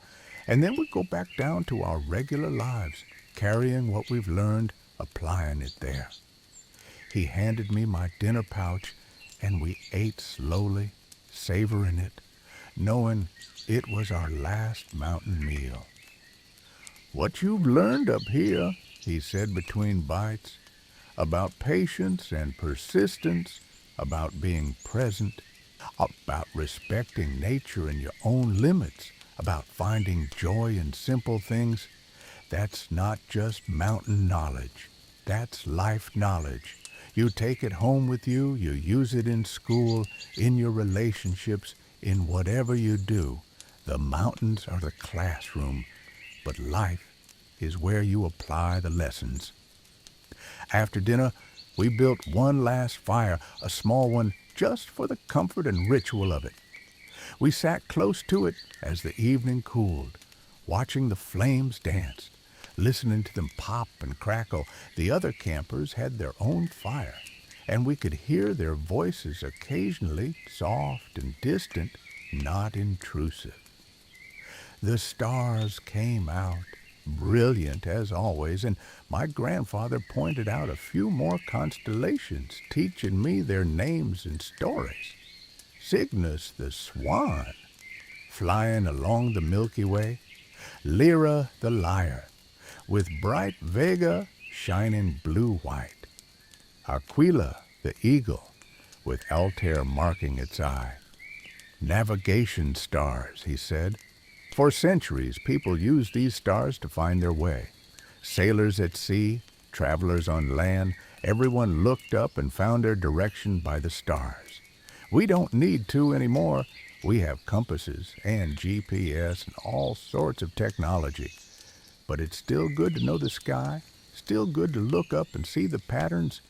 and then we go back down to our regular lives, carrying what we've learned, applying it there. He handed me my dinner pouch, and we ate slowly, savoring it, knowing it was our last mountain meal. What you've learned up here, he said between bites, about patience and persistence, about being present, about respecting nature and your own limits, about finding joy in simple things, that's not just mountain knowledge. That's life knowledge. You take it home with you, you use it in school, in your relationships, in whatever you do. The mountains are the classroom, but life is where you apply the lessons. After dinner, we built one last fire, a small one, just for the comfort and ritual of it. We sat close to it as the evening cooled, watching the flames dance, listening to them pop and crackle. The other campers had their own fire, and we could hear their voices occasionally, soft and distant, not intrusive. The stars came out, brilliant as always, and my grandfather pointed out a few more constellations, teaching me their names and stories. Cygnus the swan, flying along the Milky Way, Lyra the lyre, with bright Vega shining blue-white, Aquila the eagle, with Altair marking its eye. Navigation stars, he said. For centuries, people used these stars to find their way. Sailors at sea, travelers on land, everyone looked up and found their direction by the stars. We don't need to anymore. We have compasses and GPS and all sorts of technology. But it's still good to know the sky, still good to look up and see the patterns,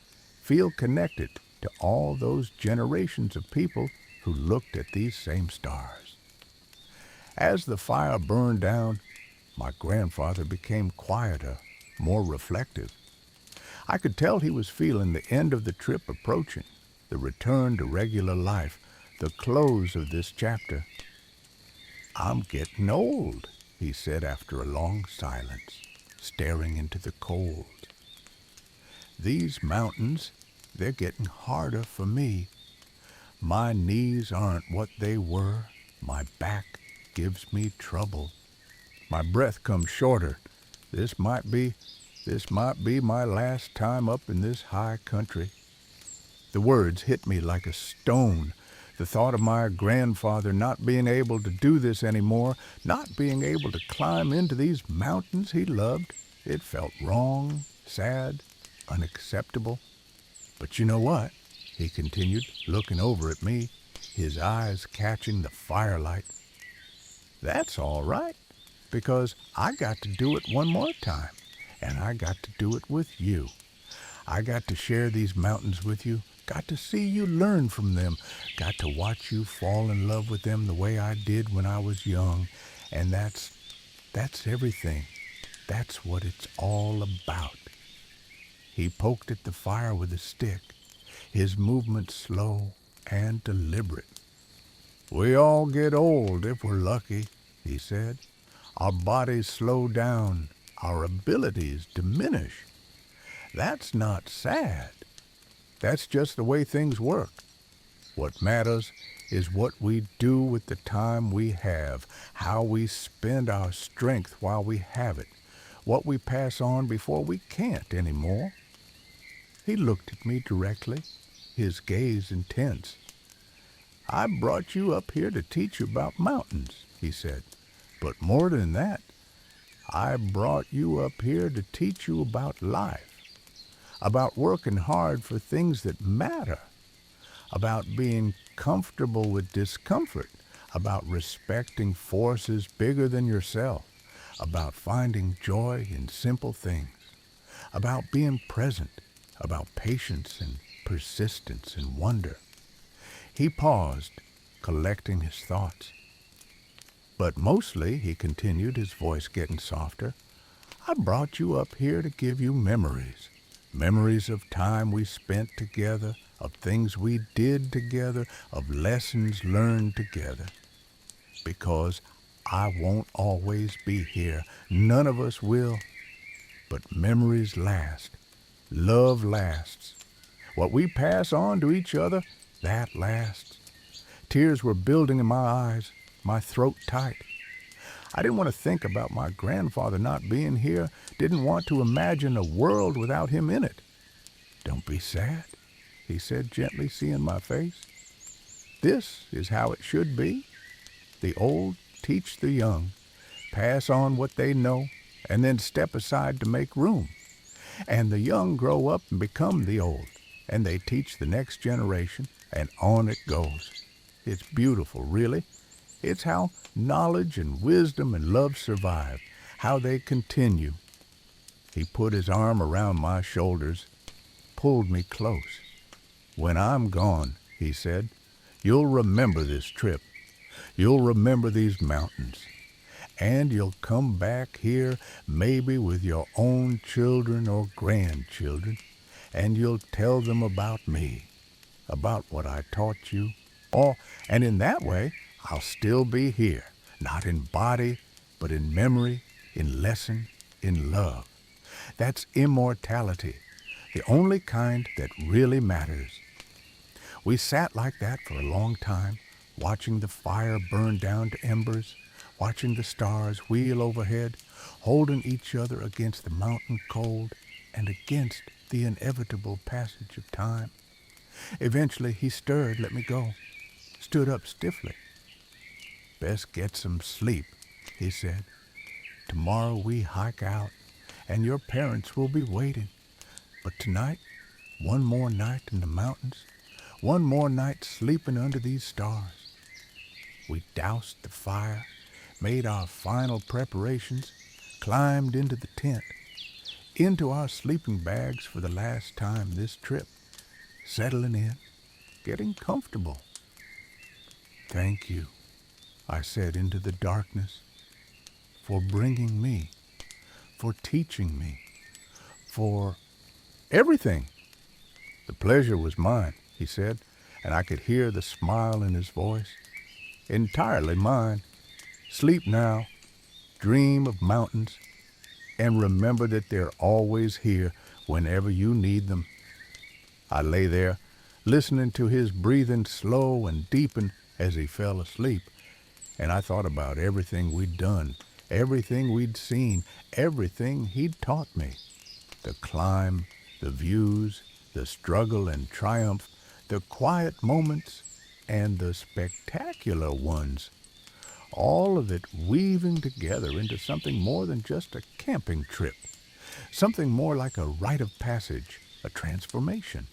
feel connected to all those generations of people who looked at these same stars. As the fire burned down, my grandfather became quieter, more reflective. I could tell he was feeling the end of the trip approaching, the return to regular life, the close of this chapter. "I'm getting old," he said after a long silence, staring into the cold. "These mountains, they're getting harder for me. My knees aren't what they were. My back gives me trouble. My breath comes shorter. This might be my last time up in this high country." The words hit me like a stone. The thought of my grandfather not being able to do this anymore, not being able to climb into these mountains he loved, it felt wrong, sad, unacceptable. "But you know what?" he continued, looking over at me, his eyes catching the firelight. "That's all right, because I got to do it one more time, and I got to do it with you. I got to share these mountains with you, got to see you learn from them, got to watch you fall in love with them the way I did when I was young, and that's everything. That's what it's all about." He poked at the fire with a stick, his movement slow and deliberate. "We all get old if we're lucky," he said. "Our bodies slow down, our abilities diminish. That's not sad. That's just the way things work. What matters is what we do with the time we have, how we spend our strength while we have it, what we pass on before we can't anymore." He looked at me directly, his gaze intense. "I brought you up here to teach you about mountains," he said. "But more than that, I brought you up here to teach you about life, about working hard for things that matter, about being comfortable with discomfort, about respecting forces bigger than yourself, about finding joy in simple things, about being present, about patience and persistence and wonder. He paused, collecting his thoughts. But mostly, he continued, his voice getting softer, I brought you up here to give you memories. Memories of time we spent together, of things we did together, of lessons learned together. Because I won't always be here. None of us will. But memories last. Love lasts. What we pass on to each other, that lasts. Tears were building in my eyes, my throat tight. I didn't want to think about my grandfather not being here, didn't want to imagine a world without him in it. Don't be sad, he said gently, seeing my face. This is how it should be. The old teach the young, pass on what they know, and then step aside to make room. And the young grow up and become the old, and they teach the next generation, and on it goes. It's beautiful, really. It's how knowledge and wisdom and love survive, how they continue. He put his arm around my shoulders, pulled me close. When I'm gone, he said, you'll remember this trip. You'll remember these mountains. And you'll come back here maybe with your own children or grandchildren, and you'll tell them about me, about what I taught you. And in that way, I'll still be here, not in body, but in memory, in lesson, in love. That's immortality, the only kind that really matters. We sat like that for a long time, watching the fire burn down to embers, watching the stars wheel overhead, holding each other against the mountain cold and against the inevitable passage of time. Eventually he stirred, let me go, stood up stiffly. Best get some sleep, he said. Tomorrow we hike out, and your parents will be waiting. But tonight, one more night in the mountains, one more night sleeping under these stars. We doused the fire, made our final preparations, climbed into the tent, into our sleeping bags for the last time this trip, settling in, getting comfortable. Thank you, I said into the darkness, for bringing me, for teaching me, for everything. The pleasure was mine, he said, and I could hear the smile in his voice. Entirely mine. Sleep now, dream of mountains, and remember that they're always here whenever you need them. I lay there, listening to his breathing slow and deepen as he fell asleep, and I thought about everything we'd done, everything we'd seen, everything he'd taught me. The climb, the views, the struggle and triumph, the quiet moments, and the spectacular ones. All of it weaving together into something more than just a camping trip, something more like a rite of passage, a transformation.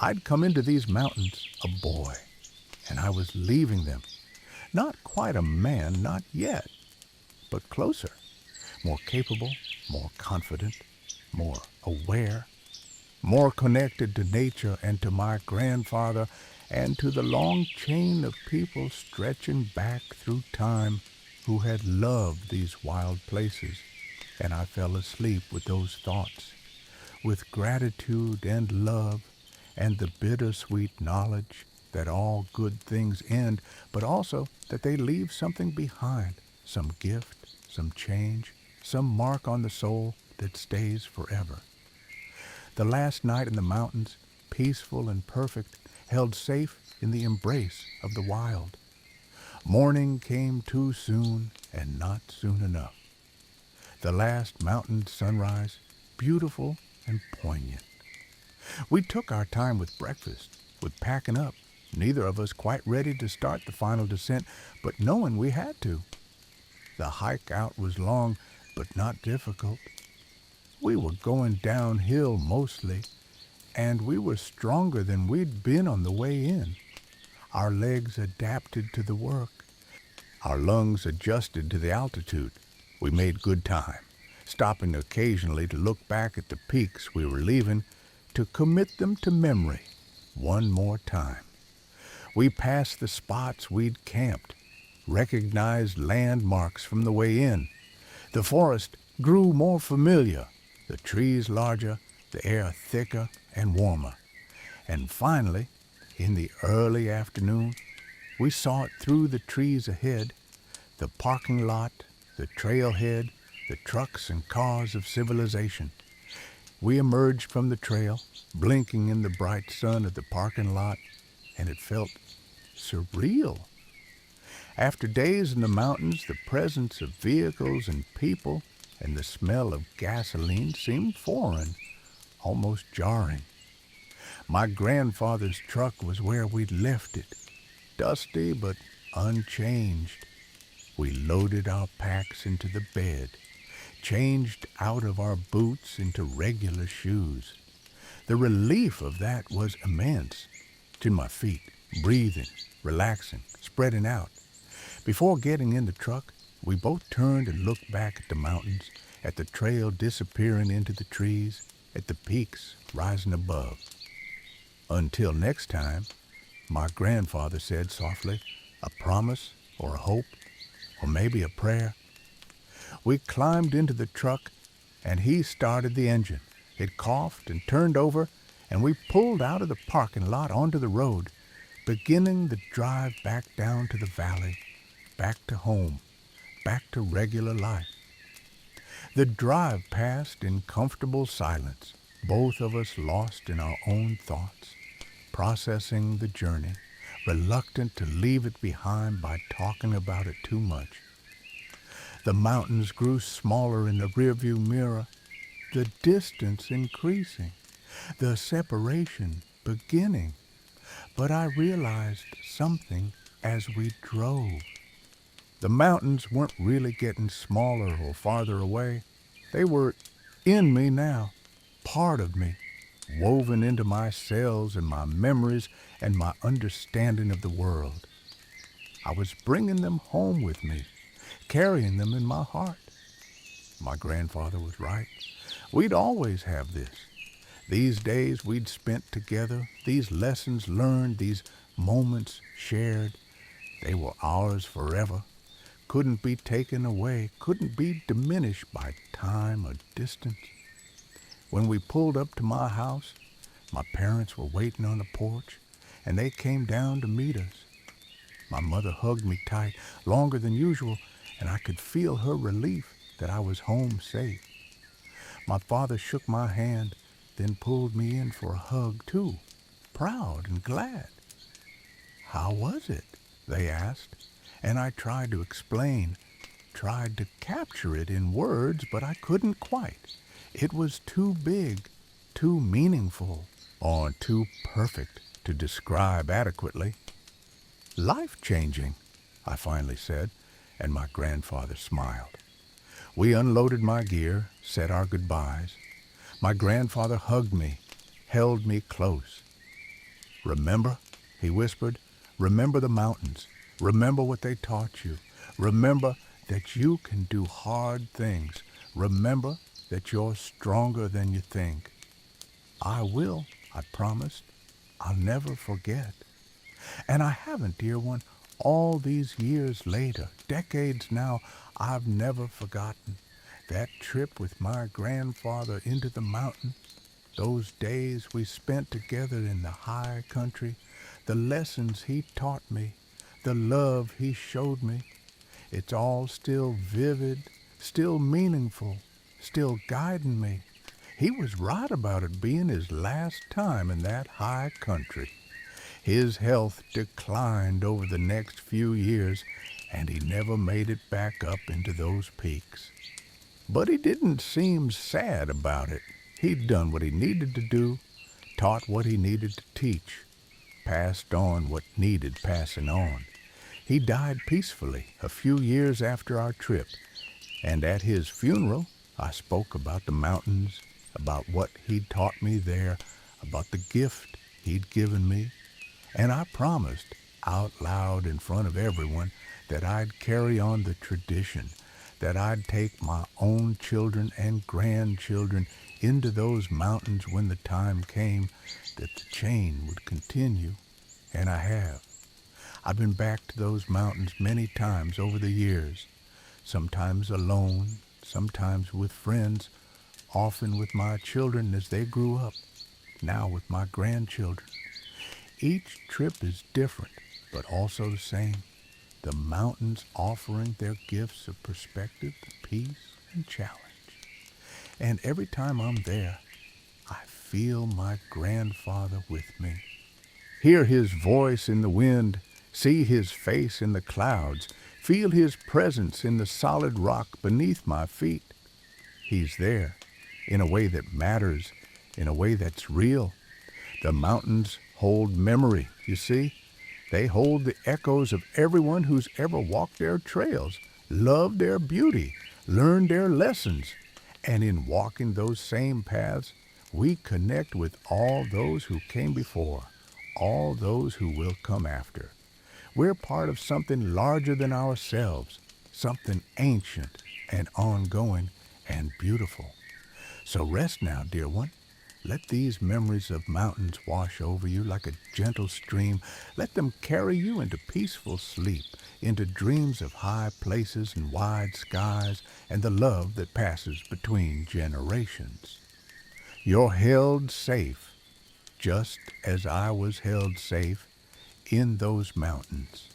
I'd come into these mountains a boy, and I was leaving them. Not quite a man, not yet, but closer, more capable, more confident, more aware, more connected to nature and to my grandfather and to the long chain of people stretching back through time who had loved these wild places. And I fell asleep with those thoughts, with gratitude and love and the bittersweet knowledge that all good things end, but also that they leave something behind, some gift, some change, some mark on the soul that stays forever. The last night in the mountains, peaceful and perfect, held safe in the embrace of the wild. Morning came too soon and not soon enough. The last mountain sunrise, beautiful and poignant. We took our time with breakfast, with packing up, neither of us quite ready to start the final descent, but knowing we had to. The hike out was long, but not difficult. We were going downhill mostly, and we were stronger than we'd been on the way in. Our legs adapted to the work. Our lungs adjusted to the altitude. We made good time, stopping occasionally to look back at the peaks we were leaving, to commit them to memory one more time. We passed the spots we'd camped, recognized landmarks from the way in. The forest grew more familiar, the trees larger, the air thicker and warmer. And finally, in the early afternoon, we saw it through the trees ahead, the parking lot, the trailhead, the trucks and cars of civilization. We emerged from the trail, blinking in the bright sun of the parking lot, and it felt surreal. After days in the mountains, the presence of vehicles and people and the smell of gasoline seemed foreign, almost jarring. My grandfather's truck was where we'd left it, dusty but unchanged. We loaded our packs into the bed, changed out of our boots into regular shoes. The relief of that was immense. To my feet, breathing, relaxing, spreading out. Before getting in the truck, we both turned and looked back at the mountains, at the trail disappearing into the trees, at the peaks rising above. Until next time, my grandfather said softly, a promise or a hope, or maybe a prayer. We climbed into the truck, and he started the engine. It coughed and turned over, and we pulled out of the parking lot onto the road, beginning the drive back down to the valley, back to home, back to regular life. The drive passed in comfortable silence, both of us lost in our own thoughts, processing the journey, reluctant to leave it behind by talking about it too much. The mountains grew smaller in the rearview mirror, the distance increasing, the separation beginning. But I realized something as we drove. The mountains weren't really getting smaller or farther away. They were in me now, part of me, woven into my cells and my memories and my understanding of the world. I was bringing them home with me, carrying them in my heart. My grandfather was right. We'd always have this. These days we'd spent together, these lessons learned, these moments shared, they were ours forever. Couldn't be taken away, couldn't be diminished by time or distance. When we pulled up to my house, my parents were waiting on the porch, and they came down to meet us. My mother hugged me tight, longer than usual, and I could feel her relief that I was home safe. My father shook my hand, then pulled me in for a hug too, proud and glad. How was it? They asked, and I tried to explain, tried to capture it in words, but I couldn't quite. It was too big, too meaningful, or too perfect to describe adequately. Life-changing, I finally said, and my grandfather smiled. We unloaded my gear, said our goodbyes. My grandfather hugged me, held me close. Remember, he whispered, remember the mountains. Remember what they taught you. Remember that you can do hard things. Remember that you're stronger than you think. I will, I promised. I'll never forget. And I haven't, dear one, all these years later, decades now, I've never forgotten that trip with my grandfather into the mountains, those days we spent together in the high country, the lessons he taught me, the love he showed me. It's all still vivid, still meaningful, still guiding me. He was right about it being his last time in that high country. His health declined over the next few years, and he never made it back up into those peaks. But he didn't seem sad about it. He'd done what he needed to do, taught what he needed to teach, passed on what needed passing on. He died peacefully a few years after our trip, and at his funeral I spoke about the mountains, about what he'd taught me there, about the gift he'd given me, and I promised out loud in front of everyone that I'd carry on the tradition, that I'd take my own children and grandchildren into those mountains when the time came, that the chain would continue, and I have. I've been back to those mountains many times over the years, sometimes alone, sometimes with friends, often with my children as they grew up, now with my grandchildren. Each trip is different, but also the same. The mountains offering their gifts of perspective, peace, and challenge. And every time I'm there, I feel my grandfather with me. Hear his voice in the wind, see his face in the clouds, feel his presence in the solid rock beneath my feet. He's there, in a way that matters, in a way that's real. The mountains hold memory, you see. They hold the echoes of everyone who's ever walked their trails, loved their beauty, learned their lessons. And in walking those same paths, we connect with all those who came before, all those who will come after. We're part of something larger than ourselves, something ancient and ongoing and beautiful. So rest now, dear one. Let these memories of mountains wash over you like a gentle stream. Let them carry you into peaceful sleep, into dreams of high places and wide skies, and the love that passes between generations. You're held safe, just as I was held safe in those mountains.